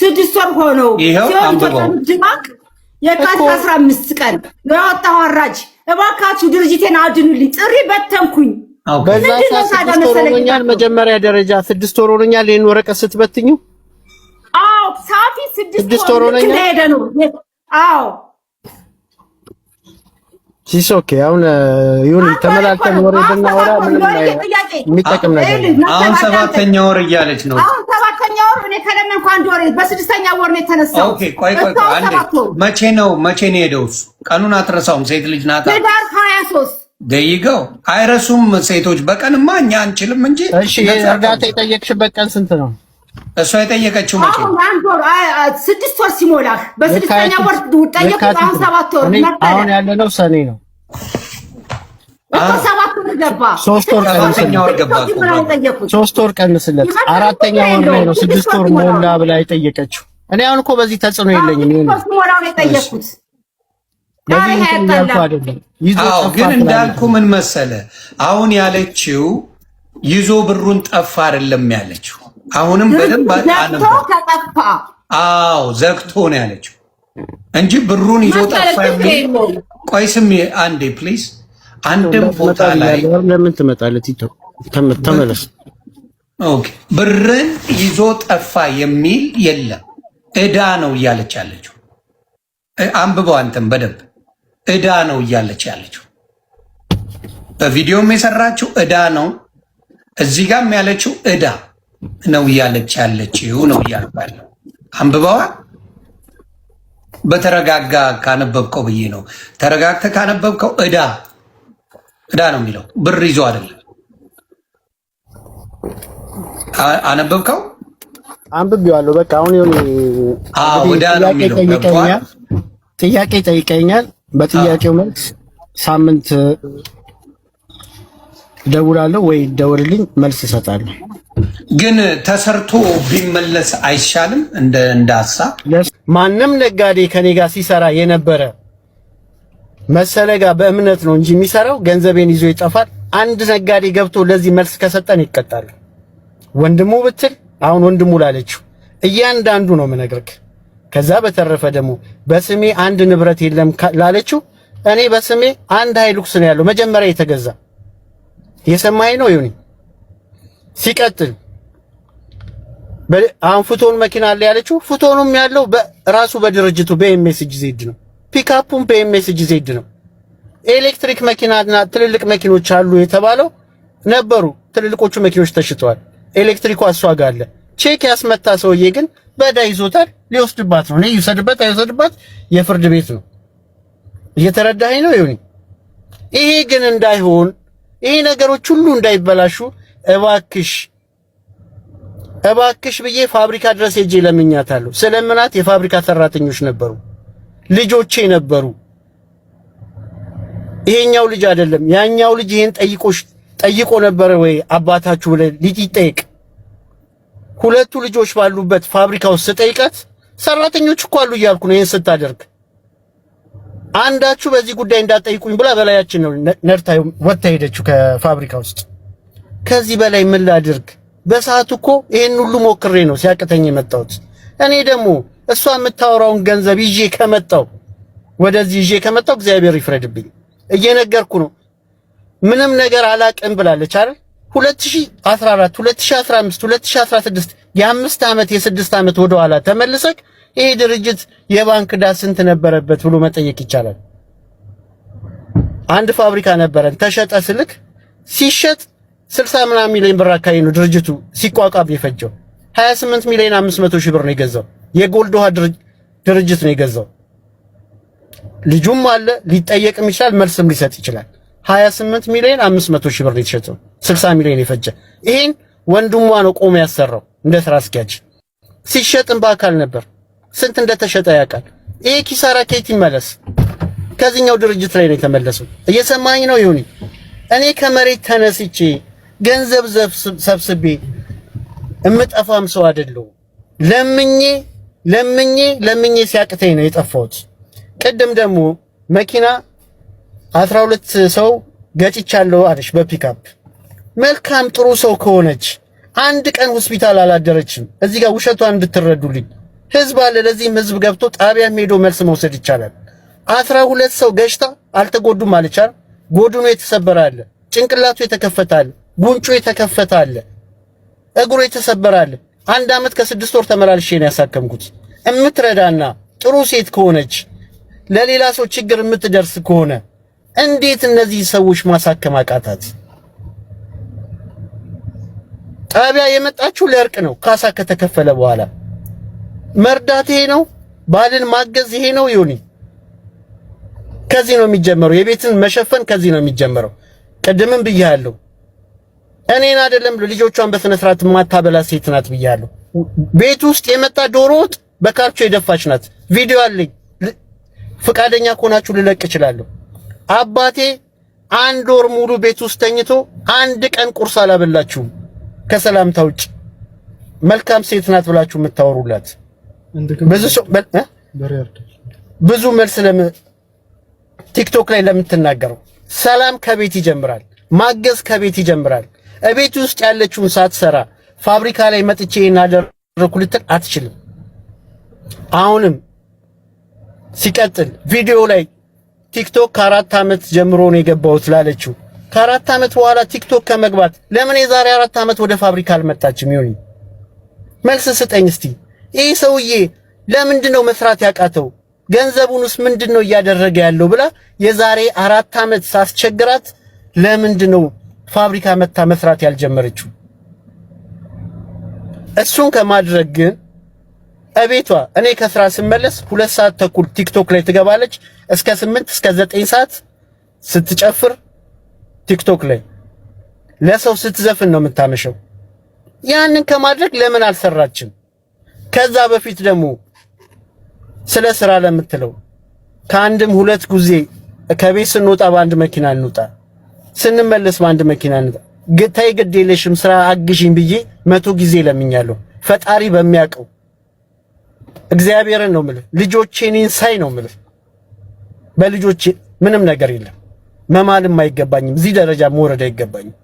6 ወር ሆነው ድማቅ የካቲት 15 ቀን ያወጣው አራጅ እባካችሁ ድርጅቴን አድኑልኝ ጥሪ በተንኩኝ። በዛ 6 ወር ሆኖኛል። መጀመሪያ ደረጃ 6 ወር ሆኖኛል። ይሄን ወረቀት ስትበትኙ ሳፊ 6 ወር ሆኖኛል ሄደ ነው። ኦኬ አሁን ይሁን ተመላልተን ወሬ ብናወራ ምንም የሚጠቅም ነገር አሁን 7ኛ ወር እያለች ነው። አሁን 7ኛ ወር እኔ ከለመንኩ 1 ወር በ6ኛ ወር ነው የተነሳው። ኦኬ ቆይ አንዴ መቼ ነው የሄደው? ቀኑን አትረሳውም። ሴት ልጅ ናት። ህዳር 23 ደይገው አይረሱም ሴቶች። በቀንማ እኛ አንችልም እንጂ። እሺ እርዳታ የጠየቅሽበት ቀን ስንት ነው? እሷ የጠየቀችው መቼ ነው? 1 ወር 6 ወር ሲሞላህ በ6ኛ ወር ጠየቁ። አሁን 7 ወር ነበር። አሁን ያለነው ሰኔ ነው። 7 ወር ገባ። 3 ወር ቀንስለት። 4ኛ ወር ላይ ነው 6 ወር ሞላ ብላ የጠየቀችው። እኔ አሁን እኮ በዚህ ተጽዕኖ የለኝም። ይሄን ሞላው ነው የጠየቁት። ግን እንዳልኩ ምን መሰለ አሁን ያለችው ይዞ ብሩን ጠፋ አይደለም ያለችው። አሁንም በደንብ ከጠፋ ዘግቶ ነው ያለችው እንጂ ብሩን ይዞ ጠፋ የሚል ቆይ ስሚ አንዴ ፕሊዝ። አንድም ቦታ ላይ ለምን ትመጣለህ? ተመለስ። ኦኬ ብርን ይዞ ጠፋ የሚል የለም። ዕዳ ነው እያለች ያለችው። አንብበው አንተም በደንብ ዕዳ ነው እያለች ያለችው። በቪዲዮም የሰራችው ዕዳ ነው። እዚህ ጋርም ያለችው ዕዳ ነው እያለች ያለችው ነው እያልባለሁ። አንብበዋ በተረጋጋ ካነበብከው ብዬ ነው። ተረጋግተህ ካነበብከው ዕዳ ነው የሚለው ብር ይዞ አይደለም። አነበብከው? አንብቤዋለሁ። በቃ አሁን ዕዳ ነው የሚለው ጥያቄ ጠይቀኛል። በጥያቄው መልስ ሳምንት ደውላለሁ ወይ ደውልልኝ መልስ እሰጣለሁ። ግን ተሰርቶ ቢመለስ አይሻልም? እንደ ሀሳብ ማንም ነጋዴ ከኔ ጋር ሲሰራ የነበረ መሰለ ጋር በእምነት ነው እንጂ የሚሰራው ገንዘቤን ይዞ ይጠፋል። አንድ ነጋዴ ገብቶ ለዚህ መልስ ከሰጠን ይቀጣል። ወንድሙ ብትል አሁን ወንድሙ ላለችው እያንዳንዱ ነው የምነግርህ። ከዛ በተረፈ ደግሞ በስሜ አንድ ንብረት የለም ላለችው እኔ በስሜ አንድ ሃይሉክስ ነው ያለው መጀመሪያ የተገዛ የሰማይ ነው ይሁን። ሲቀጥል አሁን ፉቶን መኪና አለ ያለችው ፉቶኑም ያለው በራሱ በድርጅቱ በኤምኤስጂ ዜድ ነው። ፒክአፑም በኤምኤስጂ ዜድ ነው። ኤሌክትሪክ መኪናና ትልልቅ መኪኖች አሉ የተባለው ነበሩ። ትልልቆቹ መኪኖች ተሽተዋል። ኤሌክትሪኩ እሷ ጋር አለ። ቼክ ያስመታ ሰውዬ ግን በዳ ይዞታል። ሊወስድባት ነው። እኔ ይወስድበት አይወስድባት የፍርድ ቤት ነው። እየተረዳኸኝ ነው ይሁን። ይሄ ግን እንዳይሆን ይሄ ነገሮች ሁሉ እንዳይበላሹ እባክሽ ብዬ ፋብሪካ ድረስ ሄጄ ለምኛታለሁ። ስለምናት የፋብሪካ ሰራተኞች ነበሩ፣ ልጆቼ ነበሩ። ይሄኛው ልጅ አይደለም ያኛው ልጅ ይሄን ጠይቆ ነበር ወይ አባታችሁ ብለ ልጅ ይጠይቅ። ሁለቱ ልጆች ባሉበት ፋብሪካ ውስጥ ስጠይቃት ሰራተኞች እኮ አሉ እያልኩ ነው። ይሄን ስታደርግ አንዳችሁ በዚህ ጉዳይ እንዳትጠይቁኝ ብላ በላያችን ነው ነርታ ወጣ ሄደችው ከፋብሪካ ውስጥ። ከዚህ በላይ ምን ላድርግ? በሰዓቱ እኮ ይሄን ሁሉ ሞክሬ ነው ሲያቅተኝ የመጣሁት። እኔ ደግሞ እሷ የምታወራውን ገንዘብ ይዤ ከመጣው ወደዚህ ይዤ ከመጣው እግዚአብሔር ይፍረድብኝ። እየነገርኩ ነው። ምንም ነገር አላቅም ብላለች አይደል? 2014 2015 2016 የ5 ዓመት የ6 ዓመት ወደ ኋላ ተመልሰክ ይሄ ድርጅት የባንክ ዕዳ ስንት ነበረበት ብሎ መጠየቅ ይቻላል። አንድ ፋብሪካ ነበረን ተሸጠ ስልክ ሲሸጥ 60 ምናምን ሚሊዮን ብር አካባቢ ነው ድርጅቱ ሲቋቋም የፈጀው። 28 ሚሊዮን 500 ሺህ ብር ነው የገዛው። የጎልድ ውሃ ድርጅት ነው የገዛው። ልጁም አለ ሊጠየቅም ይችላል መልስም ሊሰጥ ይችላል። 28 ሚሊዮን 500 ሺህ ብር ነው የተሸጠው። 60 ሚሊዮን የፈጀ ይሄን ወንድሟ ነው ቆሞ ያሰራው እንደ ስራ አስኪያጅ። ሲሸጥም በአካል ነበር። ስንት እንደተሸጠ ያውቃል። ይሄ ኪሳራ ከየት ይመለስ? ከዚህኛው ድርጅት ላይ ነው የተመለሰው። እየሰማኝ ነው ይሁን። እኔ ከመሬት ተነስቼ ገንዘብ ሰብስቤ እምጠፋም ሰው አይደለሁ። ለምኜ ሲያቅተኝ ነው የጠፋሁት። ቅድም ደግሞ መኪና 12 ሰው ገጭቻለሁ አለሽ በፒካፕ። መልካም ጥሩ ሰው ከሆነች አንድ ቀን ሆስፒታል አላደረችም። እዚህ ጋር ውሸቷን እንድትረዱልኝ ህዝብ አለ። ለዚህም ህዝብ ገብቶ ጣቢያም ሄዶ መልስ መውሰድ ይቻላል። 12 ሰው ገጭታ አልተጎዱም አለቻል። ጎድኑ የተሰበረ አለ፣ ጭንቅላቱ የተከፈተ አለ፣ ጉንጩ የተከፈተ አለ፣ እግሩ የተሰበረ አለ። 1 ዓመት ከ6 ወር ተመላልሼ ነው ያሳከምኩት። እምትረዳና ጥሩ ሴት ከሆነች ለሌላ ሰው ችግር የምትደርስ ከሆነ እንዴት እነዚህ ሰዎች ማሳከም አቃታት? ጣቢያ የመጣችው ለእርቅ ነው። ካሳ ከተከፈለ በኋላ መርዳት ይሄ ነው። ባልን ማገዝ ይሄ ነው። ይሁን ከዚህ ነው የሚጀመረው። የቤትን መሸፈን ከዚህ ነው የሚጀመረው። ቅድምም ብያለሁ። እኔን አይደለም ልጆቿን በስነ ስርዓት ማታበላ ሴት ናት ብያለሁ። ቤት ውስጥ የመጣ ዶሮ ወጥ በካርቾ የደፋች ናት። ቪዲዮ አለኝ። ፍቃደኛ ከሆናችሁ ልለቅ እችላለሁ። አባቴ 1 ወር ሙሉ ቤት ውስጥ ተኝቶ 1 ቀን ቁርስ አላበላችሁም ከሰላምታ ውጭ። መልካም ሴት ናት ብላችሁ የምታወሩላት ብዙ መልስ ቲክቶክ ላይ ለምትናገረው ሰላም ከቤት ይጀምራል። ማገዝ ከቤት ይጀምራል። እቤት ውስጥ ያለችውን ሳትሰራ ፋብሪካ ላይ መጥቼ እናደርኩ ልትል አትችልም። አሁንም ሲቀጥል ቪዲዮ ላይ ቲክቶክ ከ4 ዓመት ጀምሮ ነው የገባሁት ላለችው ከ4 ዓመት በኋላ ቲክቶክ ከመግባት ለምን የዛሬ 4 ዓመት ወደ ፋብሪካ አልመጣችም? ይሁን መልስ ስጠኝ እስቲ። ይሄ ሰውዬ ለምንድነው መስራት ያቃተው? ገንዘቡንስ ምንድነው እያደረገ ያለው ብላ የዛሬ 4 ዓመት ሳስቸግራት ለምንድነው ፋብሪካ መታ መስራት ያልጀመረችው? እሱን ከማድረግ ግን እቤቷ እኔ ከስራ ስመለስ 2 ሰዓት ተኩል ቲክቶክ ላይ ትገባለች። እስከ 8 እስከ 9 ሰዓት ስትጨፍር ቲክቶክ ላይ ለሰው ስትዘፍን ነው የምታመሸው። ያንን ከማድረግ ለምን አልሰራችም? ከዛ በፊት ደግሞ ስለ ስራ ለምትለው ከአንድም 2 ጊዜ ከቤት ስንወጣ በአንድ መኪና እንውጣ፣ ስንመለስ በአንድ መኪና እንውጣ። ግታይ ግድ የለሽም ስራ አግዢኝ ብዬ 100 ጊዜ ለምኛለሁ። ፈጣሪ በሚያውቀው እግዚአብሔርን ነው የምልህ። ልጆቼን ሳይ ነው የምልህ። በልጆቼ ምንም ነገር የለም። መማልም አይገባኝም። እዚህ ደረጃ መውረድ አይገባኝም።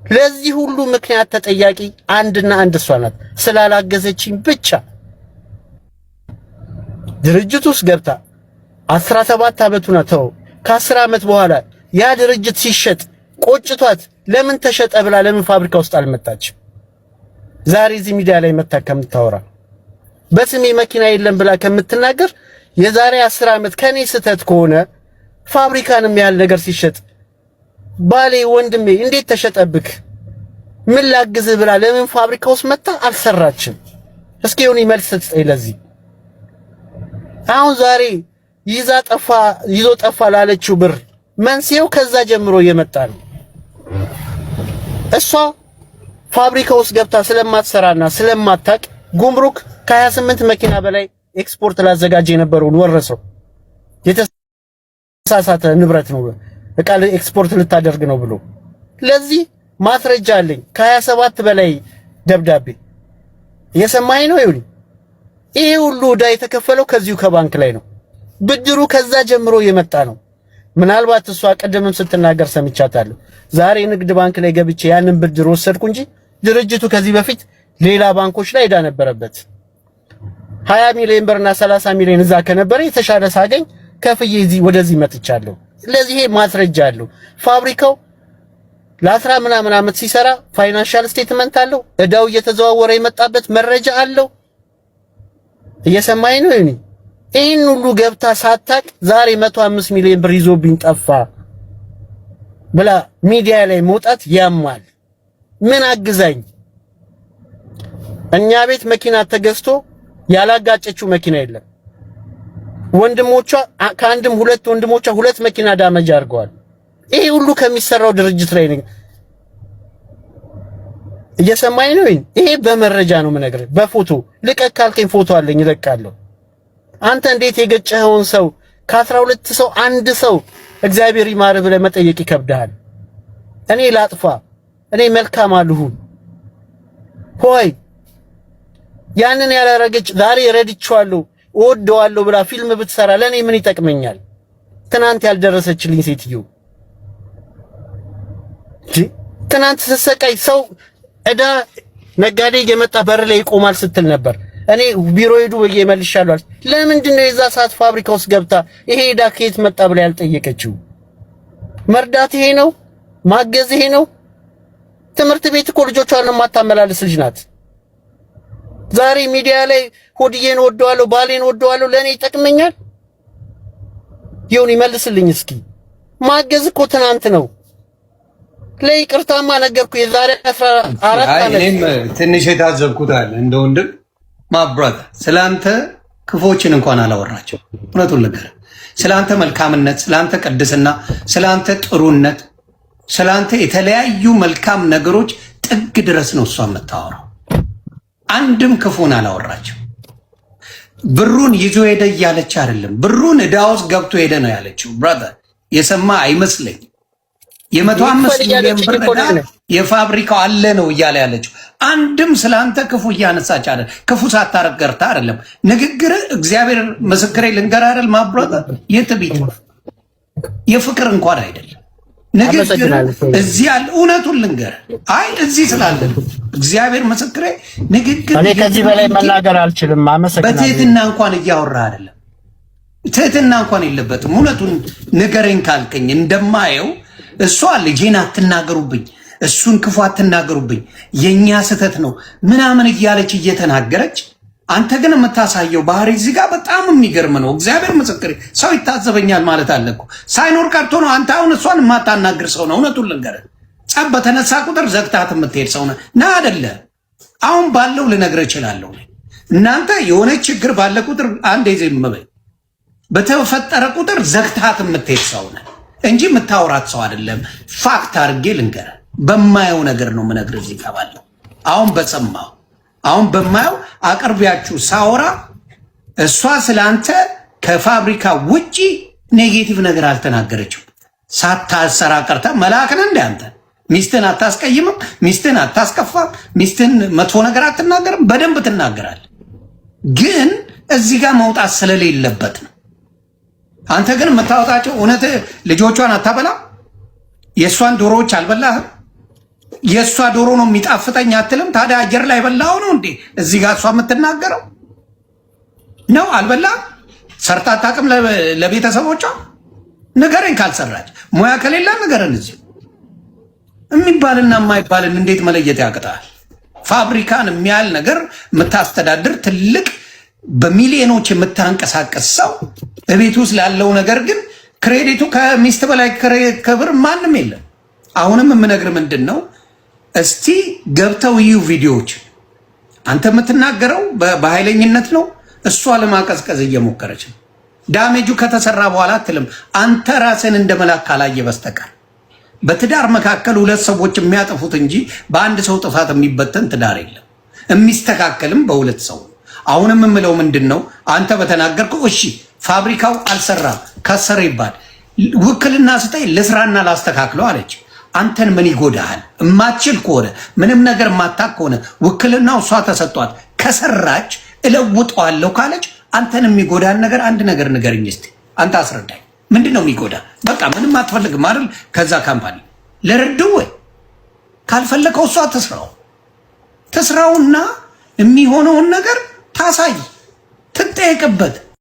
ለዚህ ሁሉ ምክንያት ተጠያቂ አንድና አንድ እሷ ናት። ስላላገዘችኝ ብቻ ድርጅት ውስጥ ገብታ 17 ዓመቱ ነው ተው። ከ10 ዓመት በኋላ ያ ድርጅት ሲሸጥ ቆጭቷት ለምን ተሸጠ ብላ ለምን ፋብሪካ ውስጥ አልመጣችም? ዛሬ እዚህ ሚዲያ ላይ መታ ከምታወራ በስሜ መኪና የለም ብላ ከምትናገር የዛሬ 10 ዓመት ከኔ ስተት ከሆነ ፋብሪካንም ያህል ነገር ሲሸጥ ባሌ ወንድሜ እንዴት ተሸጠብክ ምን ላግዝህ ብላ ለምን ፋብሪካ ውስጥ መጣ አልሰራችም? እስኪ ይሁን መልስ ስጠኝ ለዚህ። አሁን ዛሬ ይዞ ጠፋ ላለችው ብር መንስኤው ከዛ ጀምሮ የመጣ ነው። እሷ ፋብሪካ ውስጥ ገብታ ስለማትሰራና ስለማታቅ ጉምሩክ ከ28 መኪና በላይ ኤክስፖርት ላዘጋጀ የነበረውን ወረሰው። የተሳሳተ ንብረት ነው እቃ ኤክስፖርት ልታደርግ ነው ብሎ ለዚህ ማስረጃ አለኝ። ከ27 በላይ ደብዳቤ እየሰማኸኝ ነው? ይሁን ይሄ ሁሉ ዕዳ የተከፈለው ከዚሁ ከባንክ ላይ ነው። ብድሩ ከዛ ጀምሮ የመጣ ነው። ምናልባት እሷ ቀደምም ስትናገር ሰምቻታለሁ። ዛሬ ንግድ ባንክ ላይ ገብቼ ያንን ብድር ወሰድኩ እንጂ ድርጅቱ ከዚህ በፊት ሌላ ባንኮች ላይ ዕዳ ነበረበት። 20 ሚሊዮን ብርና 30 ሚሊዮን እዛ ከነበረ የተሻለ ሳገኝ ከፍዬ ወደዚህ መጥቻለሁ። ለዚህ ማስረጃ አለው። ፋብሪካው ለ10 ምናምን ዓመት ሲሰራ ፋይናንሻል ስቴትመንት አለው። ዕዳው እየተዘዋወረ የመጣበት መረጃ አለው። እየሰማኝ ነው? ይሄን ሁሉ ገብታ ሳታቅ ዛሬ 105 ሚሊዮን ብር ይዞብኝ ጠፋ ብላ ሚዲያ ላይ መውጣት ያማል። ምን አግዛኝ? እኛ ቤት መኪና ተገዝቶ ያላጋጨችው መኪና የለም። ወንድሞቿ ከአንድም ሁለት ወንድሞቿ ሁለት መኪና ዳመጅ አድርገዋል። ይሄ ሁሉ ከሚሰራው ድርጅት ላይ ነው። እየሰማኝ ነው? ይሄ በመረጃ ነው የምነግርህ። በፎቶ ልቀቅ ካልከኝ ፎቶ አለኝ እለቃለሁ። አንተ እንዴት የገጨኸውን ሰው ከ12 ሰው አንድ ሰው እግዚአብሔር ይማር ብለህ መጠየቅ ይከብዳል? እኔ ላጥፋ? እኔ መልካም አልሁን ሆይ? ያንን ያላረገች ዛሬ ረድቼዋለሁ እወደዋለሁ ብላ ፊልም ብትሰራ ለኔ ምን ይጠቅመኛል? ትናንት ያልደረሰችልኝ ሴትዮ ትናንት ስትሰቃይ ሰው እዳ ነጋዴ የመጣ በር ላይ ይቆማል ስትል ነበር። እኔ ቢሮ ሄዱ ብዬ መልሻለሁ። ለምንድን ነው የዛ ሰዓት ፋብሪካ ውስጥ ገብታ ይሄ እዳ ከየት መጣ ብላ ያልጠየቀችው? መርዳት ይሄ ነው? ማገዝ ይሄ ነው? ትምህርት ቤት እኮ ልጆቿን የማታመላልስ ልጅ ናት። ዛሬ ሚዲያ ላይ ሆድዬን ወደዋለሁ ባሌን ወደዋለሁ ለኔ ይጠቅመኛል? ይሁን ይመልስልኝ እስኪ። ማገዝ እኮ ትናንት ነው። ለይቅርታማ ነገርኩ የዛሬ 14 ዓመት። እኔም ትንሽ የታዘብኩት አለ እንደ ወንድም ማብራት ስላንተ ክፎችን እንኳን አላወራቸው። እውነቱን ልንገርህ፣ ስላንተ መልካምነት፣ ስላንተ ቅድስና፣ ስላንተ ጥሩነት፣ ስላንተ የተለያዩ መልካም ነገሮች ጥግ ድረስ ነው እሷ የምታወራው። አንድም ክፉን አላወራቸው። ብሩን ይዞ ሄደ እያለች አይደለም፣ ብሩን ዕዳ ውስጥ ገብቶ ሄደ ነው ያለችው። ብራዘር የሰማ አይመስለኝም። የ105 ሚሊዮን ብር ዕዳ የፋብሪካው አለ ነው እያለ ያለችው። አንድም ስላንተ ክፉ እያነሳች አይደል፣ ክፉ ሳታረግ ቀርታ አይደለም። ንግግር እግዚአብሔር ምስክሬ ልንገር አይደል ማብራት የትቢት የፍቅር እንኳን አይደለም ንግግር እዚህ ያለ እውነቱን ልንገር። አይ እዚህ ስላለ እግዚአብሔር ምስክሬ ንግግር እኔ ከዚህ በላይ መናገር አልችልም። አመሰግናለሁ። በትህትና እንኳን እያወራ አይደለም፣ ትህትና እንኳን የለበትም። እውነቱን ንገረኝ ካልከኝ እንደማየው እሷ ልጄን አትናገሩብኝ፣ እሱን ክፉ አትናገሩብኝ፣ የኛ ስህተት ነው ምናምን እያለች እየተናገረች፣ አንተ ግን የምታሳየው ባህሪ እዚህ ጋር በጣም የሚገርም ነው። እግዚአብሔር ምስክሬ ሰው ይታዘበኛል ማለት አለ እኮ ሳይኖር ቀርቶ ነው። አንተ አሁን እሷን የማታናግር ሰው ነው። እውነቱን ልንገርህ፣ ጸብ በተነሳ ቁጥር ዘግታት የምትሄድ ሰው ነህ ና አይደለ? አሁን ባለው ልነግርህ እችላለሁ። እናንተ የሆነ ችግር ባለ ቁጥር አንዴ ዝም በይ፣ በተፈጠረ ቁጥር ዘግታት የምትሄድ ሰው ነህ እንጂ የምታወራት ሰው አይደለም። ፋክት አድርጌ ልንገርህ፣ በማየው ነገር ነው የምነግርህ። እዚህ ጋር ባለው አሁን በማየው አቅርቢያችሁ ሳወራ እሷ ስለአንተ ከፋብሪካ ውጪ ኔጌቲቭ ነገር አልተናገረችም። ሳታሰራ ቀርታ መልአክ ነህ እንደ አንተ ሚስትህን አታስቀይምም፣ ሚስትህን አታስከፋም፣ ሚስትህን መጥፎ ነገር አትናገርም። በደንብ ትናገራለህ፣ ግን እዚህ ጋር መውጣት ስለሌለበት ነው። አንተ ግን የምታወጣቸው እውነት ልጆቿን አታበላ፣ የእሷን ዶሮዎች አልበላህም። የእሷ ዶሮ ነው የሚጣፍጠኝ አትልም። ታዲያ አየር ላይ በላው ነው እንዴ እዚህ ጋር እሷ የምትናገረው ነው? አልበላህም። ሰርታ አታውቅም ለቤተሰቦቿ? ንገረኝ። ካልሰራች ሙያ ከሌላ ንገረን። እዚህ የሚባልና የማይባልን እንዴት መለየት ያቅታል? ፋብሪካን የሚያህል ነገር የምታስተዳድር ትልቅ በሚሊዮኖች የምታንቀሳቀስ ሰው በቤት ውስጥ ላለው ነገር ግን ክሬዲቱ ከሚስት በላይ ክብር ማንም የለም። አሁንም የምነግር ምንድን ነው፣ እስቲ ገብተው ይዩ ቪዲዮዎች። አንተ የምትናገረው በኃይለኝነት ነው፣ እሷ ለማቀዝቀዝ እየሞከረች ነው። ዳሜጁ ከተሰራ በኋላ አትልም። አንተ ራስን እንደ መላክ ካላየ በስተቀር በትዳር መካከል ሁለት ሰዎች የሚያጠፉት እንጂ በአንድ ሰው ጥፋት የሚበተን ትዳር የለም። የሚስተካከልም በሁለት ሰው። አሁንም የምለው ምንድን ነው፣ አንተ በተናገርከው እሺ ፋብሪካው አልሰራም ከሰረ ይባል ውክልና ስጠኝ ልስራና ላስተካክለው አለች። አንተን ምን ይጎዳሃል? እማችል ከሆነ ምንም ነገር ማታቅ ከሆነ ውክልናው እሷ ተሰጧት ከሰራች እለውጠዋለሁ ካለች አንተን የሚጎዳን ነገር አንድ ነገር ንገረኝ እስቲ። አንተ አስረዳኝ። ምንድን ነው የሚጎዳ? በቃ ምንም አትፈልግም አይደል? ከዛ ካምፓኒ ለርድው ወይ ካልፈለከው እሷ ትስራውና የሚሆነውን ነገር ታሳይ፣ ትጠየቅበት።